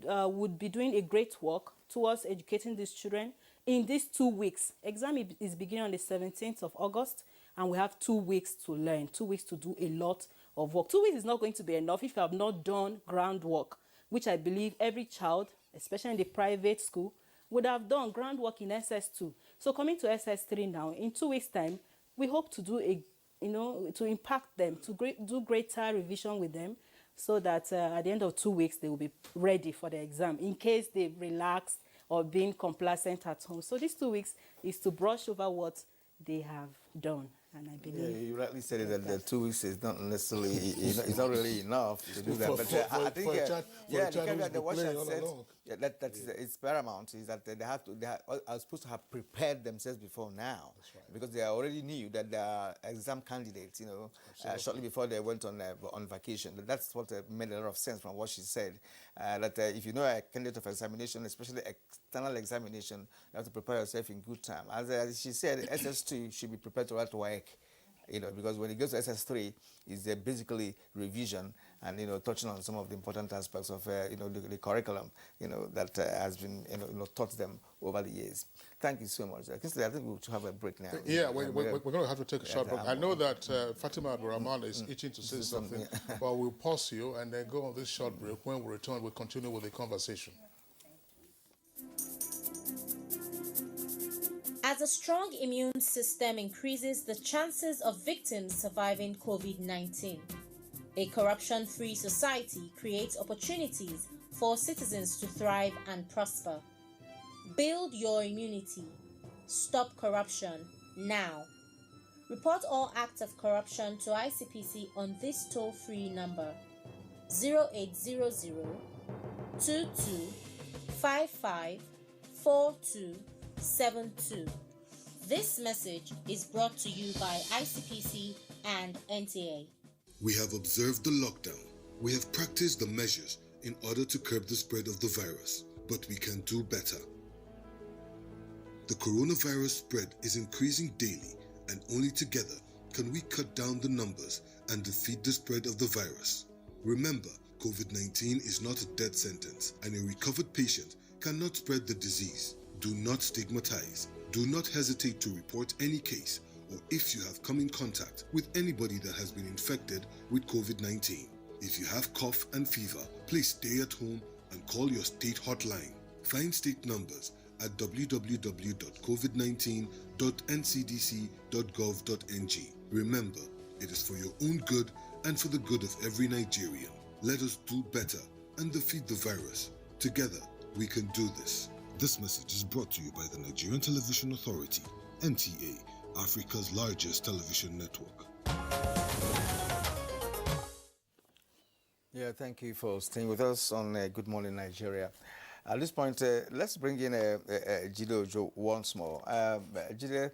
would be doing a great work towards educating these children in these 2 weeks. Exam is beginning on the 17th of August, and we have 2 weeks to learn, 2 weeks to do a lot of work. 2 weeks is not going to be enough if you have not done groundwork, which I believe every child, especially in the private school, would have done groundwork in SS2. So coming to SS3 now, in 2 weeks' time, we hope to do to impact them, to do greater revision with them, so that at the end of 2 weeks, they will be ready for the exam in case they relax or being complacent at home. So these 2 weeks is to brush over what they have done. And I believe... Yeah, you rightly said that the 2 weeks is not necessarily, it's not really enough to do that. But I think, what I said, it's paramount, is that they are supposed to have prepared themselves before now. Right. Because they already knew that they are exam candidates, shortly before they went on vacation. That's what made a lot of sense from what she said. That if you know a candidate of examination, especially external examination, you have to prepare yourself in good time. As she said, SS2 should be prepared to write WAEC. Because when it goes to SS3, it's basically revision and, touching on some of the important aspects of, the curriculum, that has been, taught them over the years. Thank you so much. I think we should have a break now. Yeah, we're going to have to take a short break. I know that Fatima Abdurrahman is itching to say something, but we'll pause you and then go on this short break. When we return, we'll continue with the conversation. As a strong immune system increases the chances of victims surviving COVID-19, a corruption-free society creates opportunities for citizens to thrive and prosper. Build your immunity. Stop corruption now. Report all acts of corruption to ICPC on this toll-free number 0800 22 55 4272. This message is brought to you by ICPC and NTA. We have observed the lockdown. We have practiced the measures in order to curb the spread of the virus, but we can do better. The coronavirus spread is increasing daily, and only together can we cut down the numbers and defeat the spread of the virus. Remember, COVID-19 is not a death sentence, and a recovered patient cannot spread the disease. Do not stigmatize. Do not hesitate to report any case or if you have come in contact with anybody that has been infected with COVID-19. If you have cough and fever, please stay at home and call your state hotline. Find state numbers at www.covid19.ncdc.gov.ng. Remember, it is for your own good and for the good of every Nigerian. Let us do better and defeat the virus. Together, we can do this. This message is brought to you by the Nigerian Television Authority, NTA, Africa's largest television network. Yeah, thank you for staying with us on Good Morning Nigeria. At this point, let's bring in Jide Ojo once more. Jide,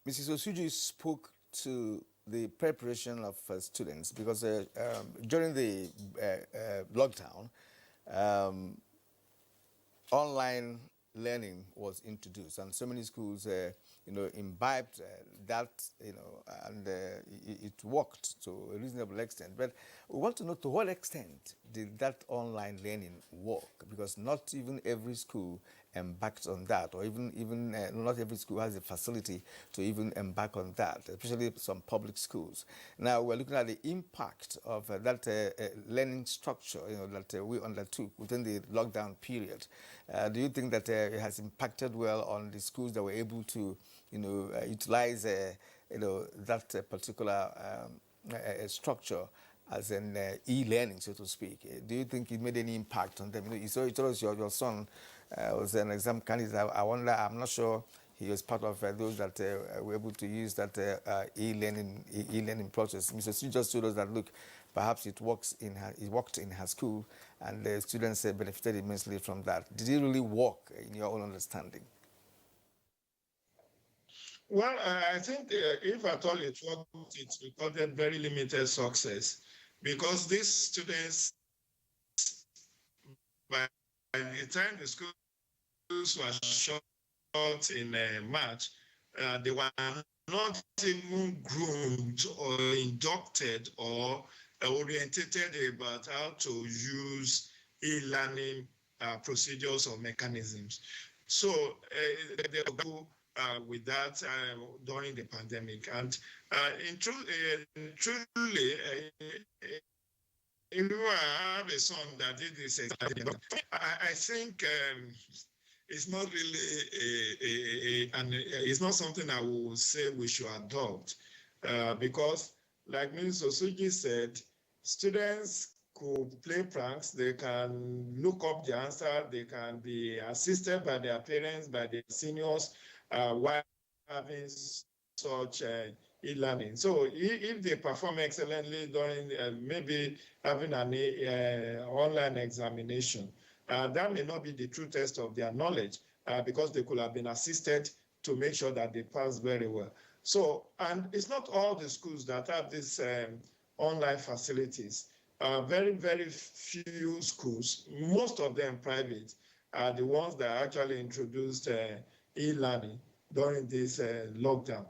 Mrs. Osuji spoke to the preparation of students because during the lockdown, online learning was introduced, and so many schools, imbibed that, and it worked to a reasonable extent. But we want to know, to what extent did that online learning work? Because not even every school embarked on that, or even not every school has the facility to even embark on that, especially some public schools. Now we're looking at the impact of that learning structure, that we undertook within the lockdown period. Do you think that it has impacted well on the schools that were able to, utilize, that particular structure as an e-learning, so to speak? Do you think it made any impact on them? You told us your son was an exam candidate. I wonder, I'm not sure he was part of those that were able to use that e-learning process. Mr. Sue just told us that, look, perhaps it worked in her school, and the students benefited immensely from that. Did it really work in your own understanding? Well, I think if at all it worked, it recorded very limited success, because these students, by the time the schools were shut in March, they were not even groomed or inducted or orientated about how to use e-learning procedures or mechanisms. So they go with that during the pandemic. And truly, if I have a son that did this, I think it's not really it's not something I would say we should adopt, because, like Ms. Osuji said, students could play pranks. They can look up the answer. They can be assisted by their parents, by their seniors, while having such e-learning. So if they perform excellently during maybe having an online examination, that may not be the true test of their knowledge, because they could have been assisted to make sure that they pass very well. So, and it's not all the schools that have these online facilities. Very, very few schools, most of them private, are the ones that actually introduced e-learning during this lockdown.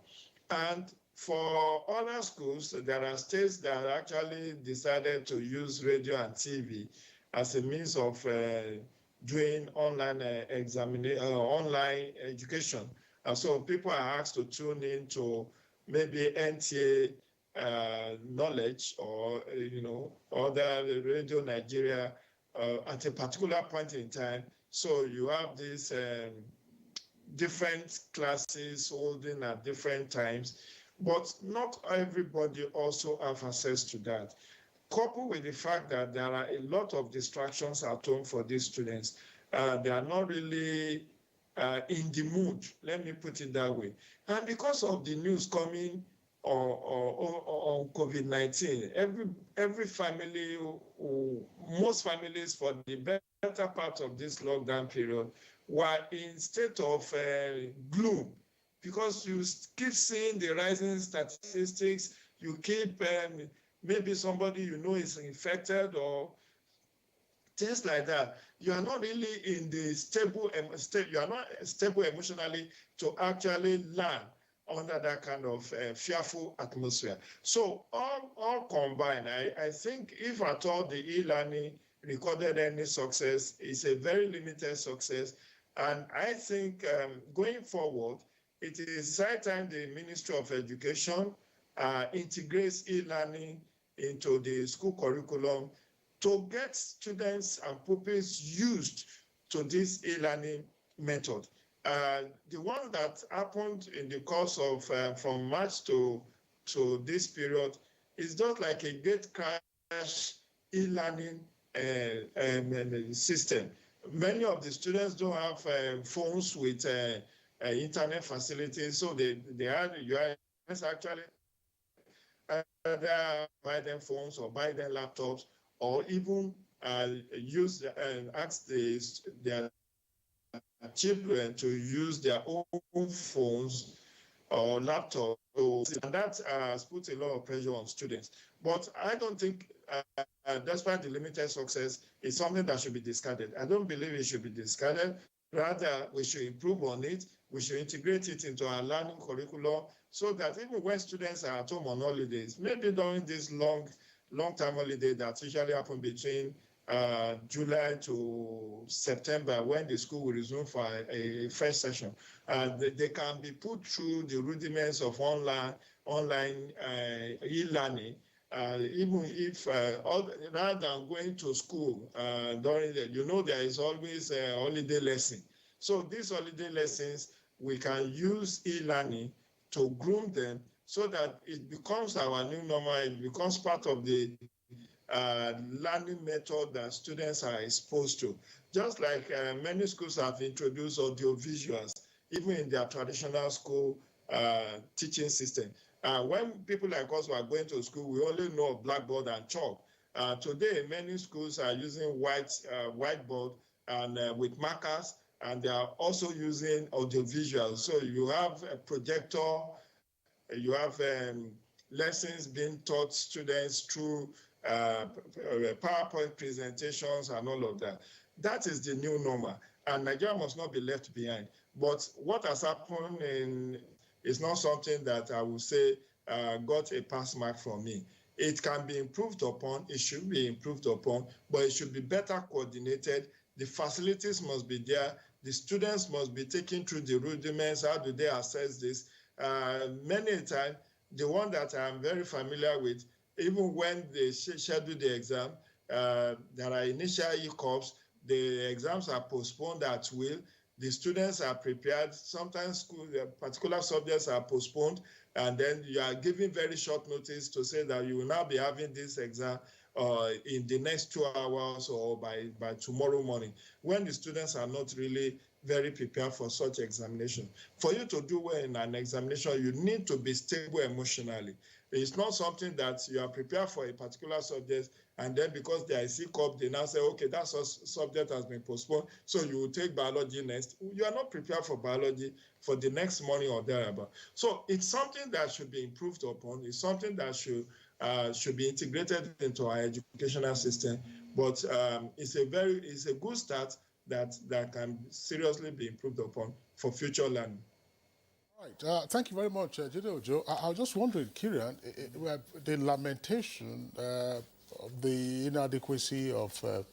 And for other schools, there are states that actually decided to use radio and TV as a means of doing online online education. So people are asked to tune in to maybe NTA knowledge, or other Radio Nigeria at a particular point in time. So you have these different classes holding at different times, but not everybody also have access to that. Coupled with the fact that there are a lot of distractions at home for these students, they are not really in the mood, let me put it that way. And because of the news coming on COVID-19, every family, most families for the better part of this lockdown period were in state of gloom, because you keep seeing the rising statistics, you keep maybe somebody is infected or things like that. You are not really in the stable state. You are not stable emotionally to actually learn under that kind of fearful atmosphere. So all combined, I think if at all the e-learning recorded any success, it's a very limited success. And I think going forward, it is high time the Ministry of Education integrates e-learning into the school curriculum to get students and pupils used to this e-learning method. The one that happened in the course of from March to this period is just like a gate crash e-learning system. Many of the students don't have phones with internet facilities, so you actually buy them phones or buy them laptops, or even ask their children to use their own phones or laptops, and that has put a lot of pressure on students. But I don't think, despite the limited success, it's something that should be discarded. I don't believe it should be discarded. Rather, we should improve on it. We should integrate it into our learning curriculum so that even when students are at home on holidays, maybe during this long-term holiday that usually happen between July to September, when the school will resume for a first session, they can be put through the rudiments of online e-learning. Even if rather than going to school during there is always a holiday lesson. So these holiday lessons, we can use e-learning to groom them so that it becomes our new normal. It becomes part of the learning method that students are exposed to. Just like many schools have introduced audio visuals, even in their traditional school teaching system. When people like us were going to school, we only know of blackboard and chalk. Today, many schools are using whiteboard and with markers, and they are also using audiovisual. So you have a projector, you have lessons being taught students through PowerPoint presentations and all of that. That is the new normal, and Nigeria must not be left behind. But what has happened is not something that I would say got a pass mark from me. It can be improved upon, it should be improved upon, but it should be better coordinated. The facilities must be there. The students must be taken through the rudiments. How do they assess this? Many times, the one that I'm very familiar with, even when they schedule the exam, there are initial hiccups. The exams are postponed at will. The students are prepared. Sometimes particular subjects are postponed, and then you are given very short notice to say that you will now be having this exam in the next 2 hours or by tomorrow morning, when the students are not really very prepared for such examination. For you to do well in an examination, you need to be stable emotionally. It's not something that you are prepared for a particular subject, and then because there is hiccup, they now say, okay, that subject has been postponed, so you will take biology next. You are not prepared for biology for the next morning or thereabout. So it's something that should be improved upon. It's something that should be integrated into our educational system. But it's a good start that can seriously be improved upon for future learning. Right. Thank you very much, Jide Ojo. I was just wondering, Kieran, the lamentation of the inadequacy of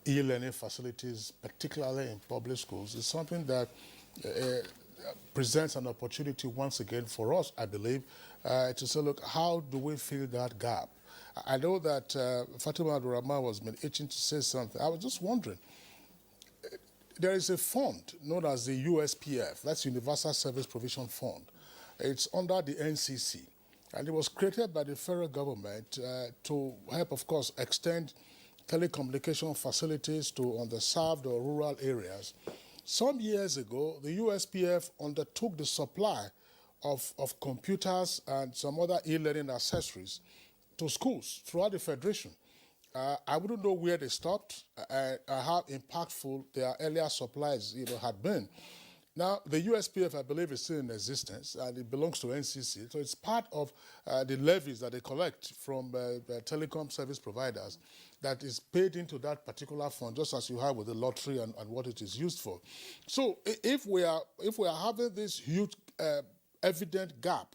e-learning facilities, particularly in public schools, is something that presents an opportunity once again for us, I believe, to say, look, how do we fill that gap? I know that Fatima Abdurrahman was itching to say something. I was just wondering, there is a fund known as the USPF, that's Universal Service Provision Fund. It's under the NCC, and it was created by the federal government to help, of course, extend telecommunication facilities to underserved or rural areas. Some years ago, the USPF undertook the supply of computers and some other e-learning accessories to schools throughout the Federation. I wouldn't know where they stopped and how impactful their earlier supplies had been. Now, the USPF, I believe, is still in existence, and it belongs to NCC. So it's part of the levies that they collect from the telecom service providers that is paid into that particular fund, just as you have with the lottery and what it is used for. So if we are having this huge evident gap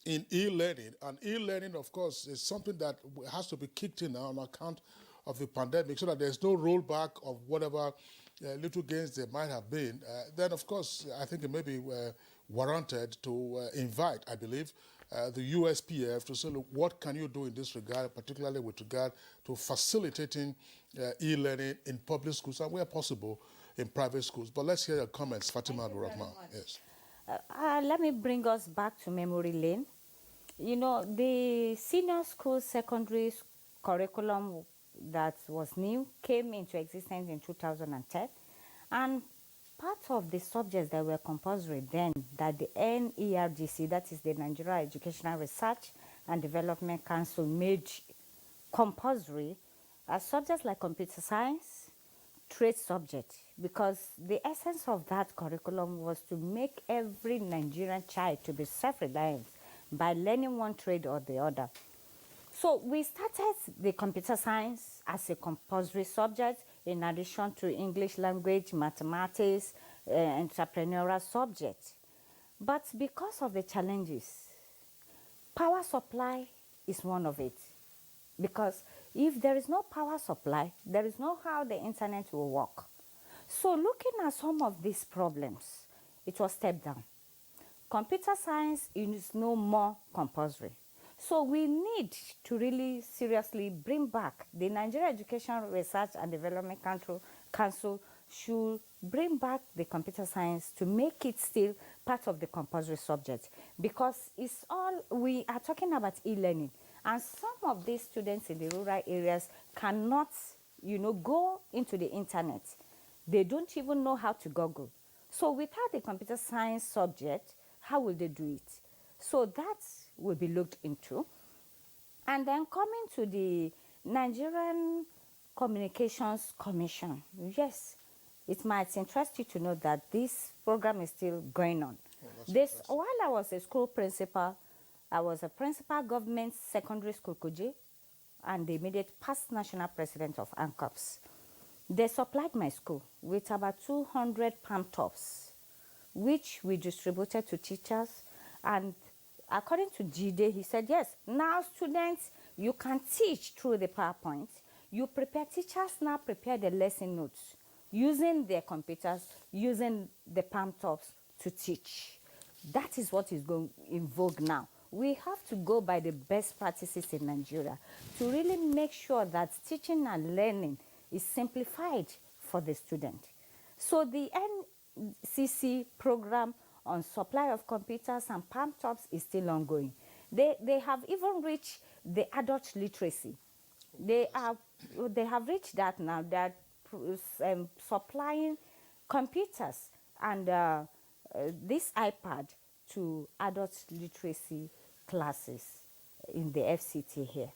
in e-learning, and e-learning, of course, is something that has to be kicked in on account of the pandemic so that there's no rollback of whatever little gains there might have been, then, of course, I think it may be warranted to invite, I believe, the USPF to say, look, what can you do in this regard, particularly with regard to facilitating e-learning in public schools and where possible in private schools. But let's hear your comments, Fatima Abdurrahman. Yes. Let me bring us back to memory lane. You know, the senior school secondary curriculum that was new came into existence in 2010, and part of the subjects that were compulsory then, that the NERDC, that is the Nigeria Educational Research and Development Council, made compulsory, are subjects like computer science, trade subject, because the essence of that curriculum was to make every Nigerian child to be self-reliant by learning one trade or the other. So we started the computer science as a compulsory subject. in addition to English language, mathematics, entrepreneurial subjects. But because of the challenges, power supply is one of it. Because if there is no power supply, there is no how the internet will work. So looking at some of these problems, it was stepped down. Computer science is no more compulsory. So we need to really seriously bring back the Nigeria Education Research and Development Council should bring back the computer science to make it still part of the compulsory subject, because it's all, we are talking about e-learning, and some of these students in the rural areas cannot, go into the internet. They don't even know how to Google. So without the computer science subject, how will they do it? So that will be looked into. And then coming to the Nigerian Communications Commission, yes, it might interest you to know that this program is still going on. While I was a school principal, I was a principal government secondary school, Kuje, and the immediate past national president of ANCOPS. They supplied my school with about 200 palm tops, which we distributed to teachers. And according to Jide, he said, yes, now students, you can teach through the PowerPoint. Teachers now prepare the lesson notes using their computers, using the palm tops to teach. That is what is going in vogue now. We have to go by the best practices in Nigeria to really make sure that teaching and learning is simplified for the student. So the NCC program on supply of computers and palm tops is still ongoing. They have even reached the adult literacy. They have reached that now. They're supplying computers and this iPad to adult literacy classes in the FCT here.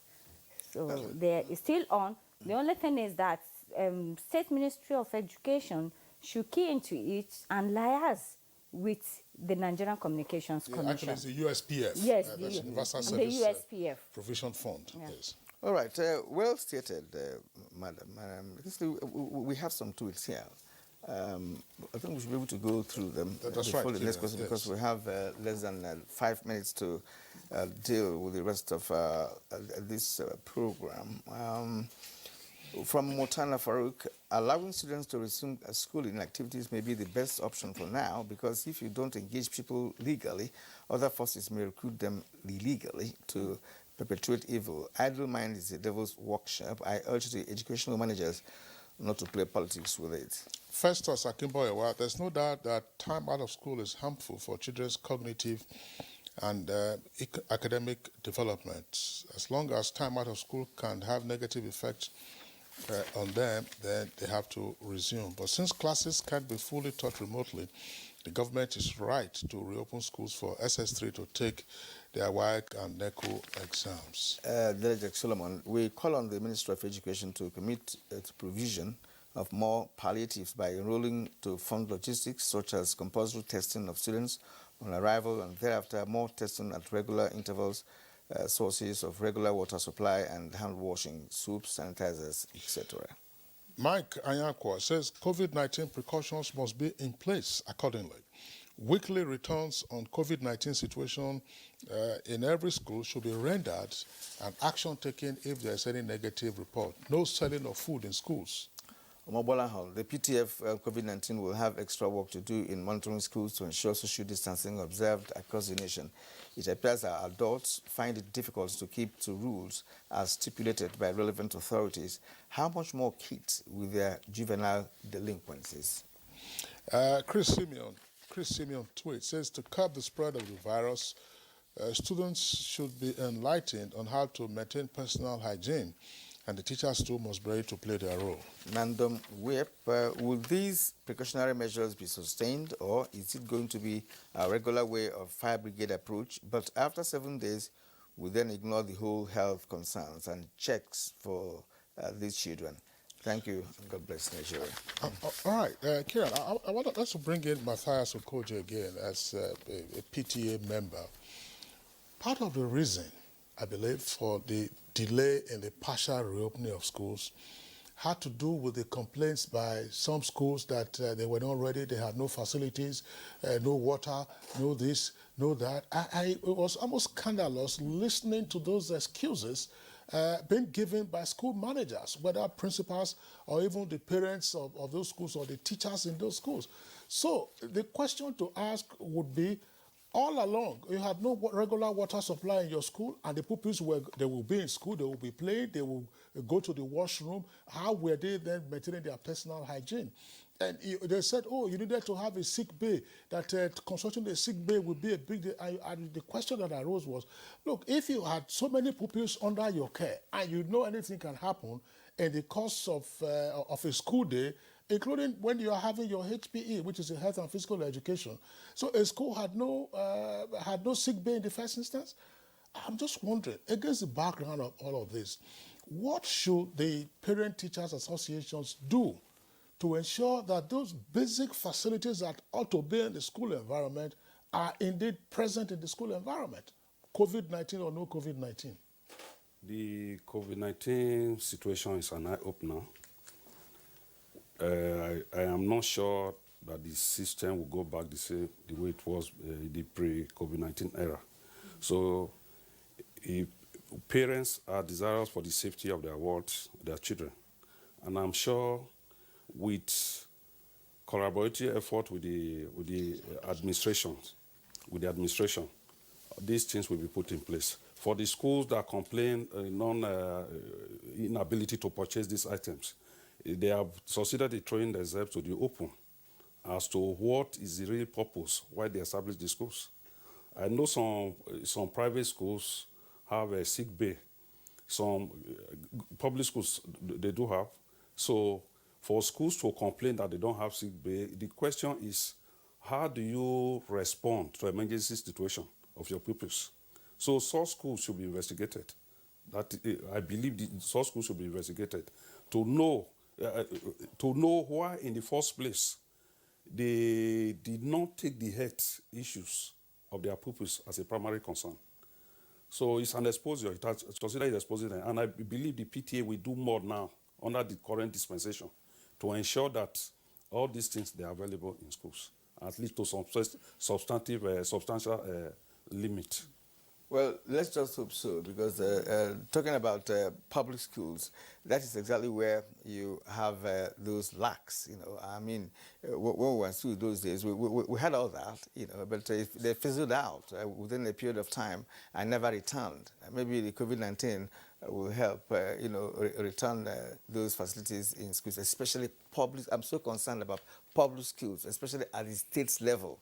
So they're still on. The only thing is that State Ministry of Education should key into it and liaise with the Nigerian Communications Commission. Actually, it's the USPF. Yes, that's Universal the Service USPF. Provision Fund. Yeah. Yes. All right, well stated, Madam. We have some tools here. I think we should be able to go through them before the next question, because we have less than 5 minutes to deal with the rest of this program. From Motana Farouk, allowing students to resume schooling activities may be the best option for now, because if you don't engage people legally, other forces may recruit them illegally to perpetuate evil. Idle mind is the devil's workshop. I urge the educational managers not to play politics with it. Festus Akimboyewa, there's no doubt that time out of school is harmful for children's cognitive and academic development. As long as time out of school can have negative effects on them, then they have to resume. But since classes can't be fully taught remotely, the government is right to reopen schools for SS3 to take their WAEC and NECO exams. Delegate Solomon, we call on the Ministry of Education to commit to provision of more palliatives by enrolling to fund logistics, such as compulsory testing of students on arrival, and thereafter more testing at regular intervals, sources of regular water supply and hand washing, soaps, sanitizers, etc. Mike Anyakwa says COVID-19 precautions must be in place accordingly. Weekly returns on COVID-19 situation in every school should be rendered and action taken if there is any negative report. No selling of food in schools. The PTF COVID-19 will have extra work to do in monitoring schools to ensure social distancing observed across the nation. It appears that adults find it difficult to keep to rules as stipulated by relevant authorities. How much more kids with their juvenile delinquencies? Chris Simeon tweets, says to curb the spread of the virus, students should be enlightened on how to maintain personal hygiene, and the teachers too must be ready to play their role. Nandom Whip, will these precautionary measures be sustained, or is it going to be a regular way of fire brigade approach, but after 7 days, we then ignore the whole health concerns and checks for these children? Thank you, and God bless Nigeria. All right, Kieran, I want us to bring in Matthias Okoje again as a PTA member. Part of the reason, I believe, for the delay in the partial reopening of schools had to do with the complaints by some schools that they were not ready, they had no facilities, no water, no this, no that. It was almost scandalous listening to those excuses being given by school managers, whether principals or even the parents of those schools or the teachers in those schools. So the question to ask would be, all along, you had no regular water supply in your school, and the pupils they will be in school, they will be playing, they will go to the washroom. How were they then maintaining their personal hygiene? And they said, oh, you needed to have a sick bay, that constructing a sick bay would be a big deal. And the question that arose was, look, if you had so many pupils under your care, and you know anything can happen in the course of a school day, including when you are having your HPE, which is a health and physical education. So a school had no sick bay in the first instance. I'm just wondering, against the background of all of this, what should the parent-teachers associations do to ensure that those basic facilities that ought to be in the school environment are indeed present in the school environment, COVID-19 or no COVID-19? The COVID-19 situation is an eye-opener. I am not sure that the system will go back the way it was the pre-COVID-19 era. So if parents are desirous for the safety of their children, and I'm sure with collaborative effort with the administration, these things will be put in place. For the schools that complain inability to purchase these items, they have succeeded in throwing themselves to the open as to what is the real purpose why they established the schools. I know some private schools have a sick bay. Some public schools, they do have. So for schools to complain that they don't have sick bay, the question is, how do you respond to emergency situation of your pupils? So such schools should be investigated. I believe such schools should be investigated to know why in the first place they did not take the health issues of their pupils as a primary concern. So it's an exposure. It has considered exposing them. And I believe the PTA will do more now under the current dispensation to ensure that all these things, they are available in schools, at least to some substantial limit. Well, let's just hope so, because talking about public schools, that is exactly where you have those lacks. I mean, when we were in school those days, we had all that, but they fizzled out within a period of time and never returned. Maybe the COVID-19 will help, return those facilities in schools, especially public. I'm so concerned about public schools, especially at the state level.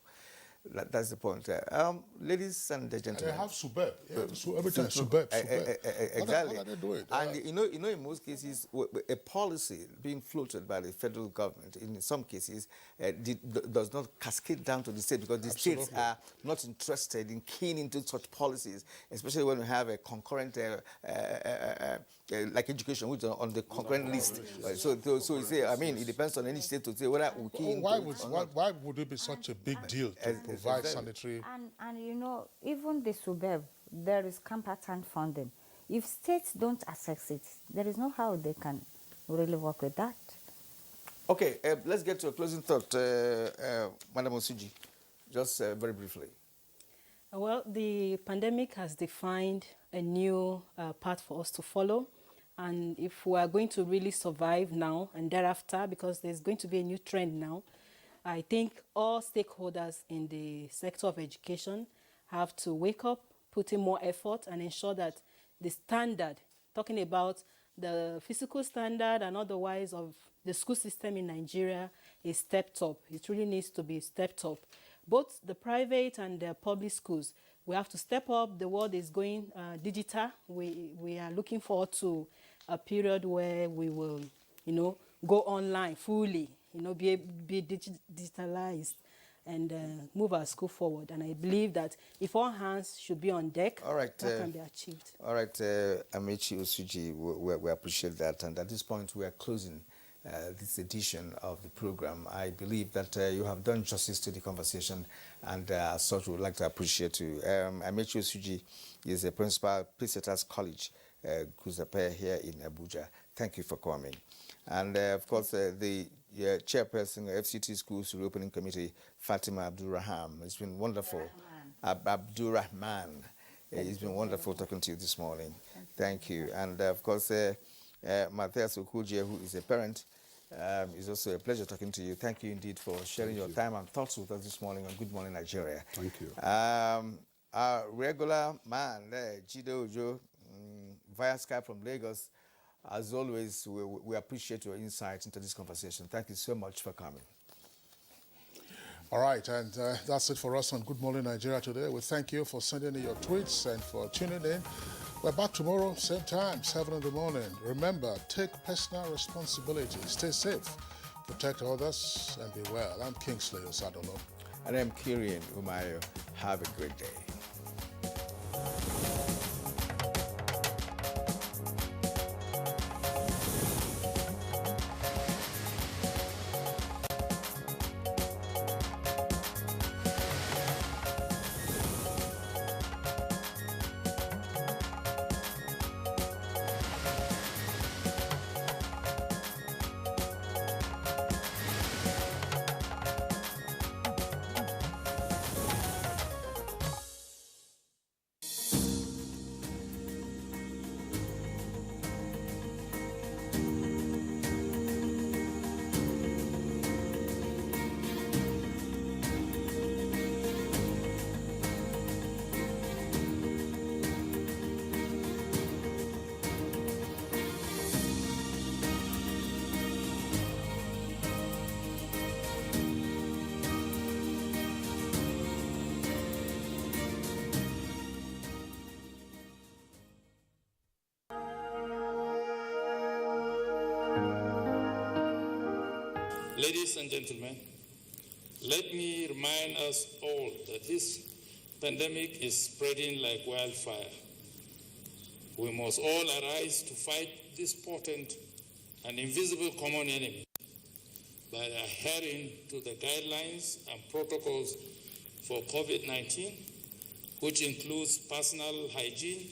That's the point. Ladies and gentlemen. They have superb. Everything is superb. Exactly. What are they doing? And in most cases, a policy being floated by the federal government, in some cases, does not cascade down to the state, because the states are not interested in keying into such policies, especially when we have a concurrent, like education, which is on the concurrent list. So you say, I mean, it depends on any state to say whether we key into why would it be such a big deal to provide sanitary? And even the suburb, there is competent funding. If states don't access it, there is no how they can really work with that. Okay, let's get to a closing thought, Madam Osuji, just very briefly. Well, the pandemic has defined a new path for us to follow. And if we are going to really survive now and thereafter, because there's going to be a new trend now, I think all stakeholders in the sector of education have to wake up, put in more effort, and ensure that the standard, talking about the physical standard and otherwise of the school system in Nigeria, is stepped up. It really needs to be stepped up. Both the private and the public schools, we have to step up. The world is going digital. We are looking forward to a period where we will, go online fully, be digitalized and move our school forward. And I believe that if all hands should be on deck, that can be achieved. All right, Amaechi Osuji, we appreciate that. And at this point, we are closing this edition of the program. I believe that you have done justice to the conversation, and as such, we would like to appreciate you. Amaechi Osuji is a principal, Peacesetters College, Guzape here in Abuja. Thank you for coming. And of course, the chairperson of FCT Schools Reopening Committee, Fatima Abdulrahman. It's been wonderful. Abdulrahman. It's been wonderful talking to you this morning. Thank you. And of course, Matthias Okujie, who is a parent, it's also a pleasure talking to you. Thank you indeed for sharing your time and thoughts with us this morning on Good Morning Nigeria. Thank you. Our regular man, Jido Ojo, via Skype from Lagos. As always, we appreciate your insight into this conversation. Thank you so much for coming. All right, and that's it for us on Good Morning Nigeria today. We thank you for sending in your tweets and for tuning in. We're back tomorrow, same time, 7 in the morning. Remember, take personal responsibility. Stay safe, protect others, and be well. I'm Kingsley Osadolo. And I'm Kirian Umayo. Have a great day. Ladies and gentlemen, let me remind us all that this pandemic is spreading like wildfire. We must all arise to fight this potent and invisible common enemy by adhering to the guidelines and protocols for COVID-19, which includes personal hygiene,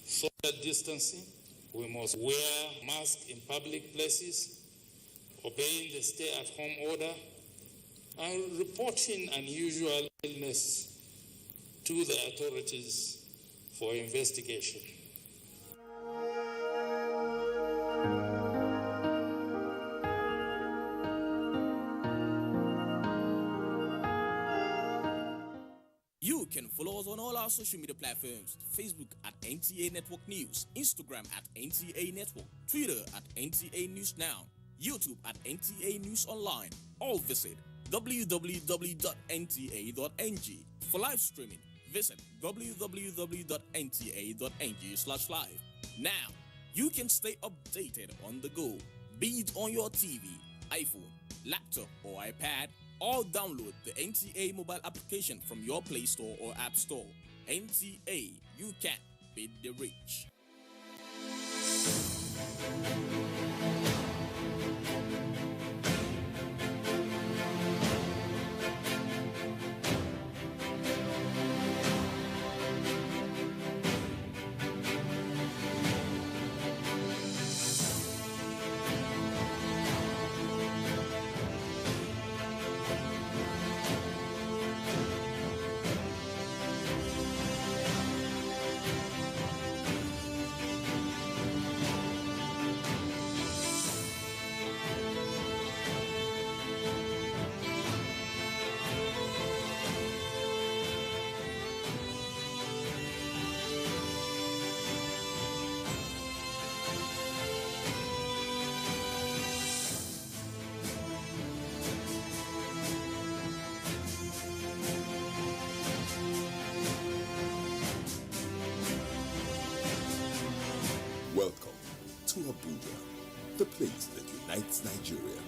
social distancing. We must wear masks in public places, obeying the stay-at-home order, and reporting unusual illness to the authorities for investigation. You can follow us on all our social media platforms: Facebook at NTA Network News, Instagram at NTA Network, Twitter at NTA News Now, YouTube at NTA News Online, or visit www.nta.ng. For live streaming, visit www.nta.ng/live. Now, you can stay updated on the go, be it on your TV, iPhone, laptop, or iPad, or download the NTA mobile application from your Play Store or App Store. NTA, you can beat the rich. Welcome to Abuja, the place that unites Nigeria.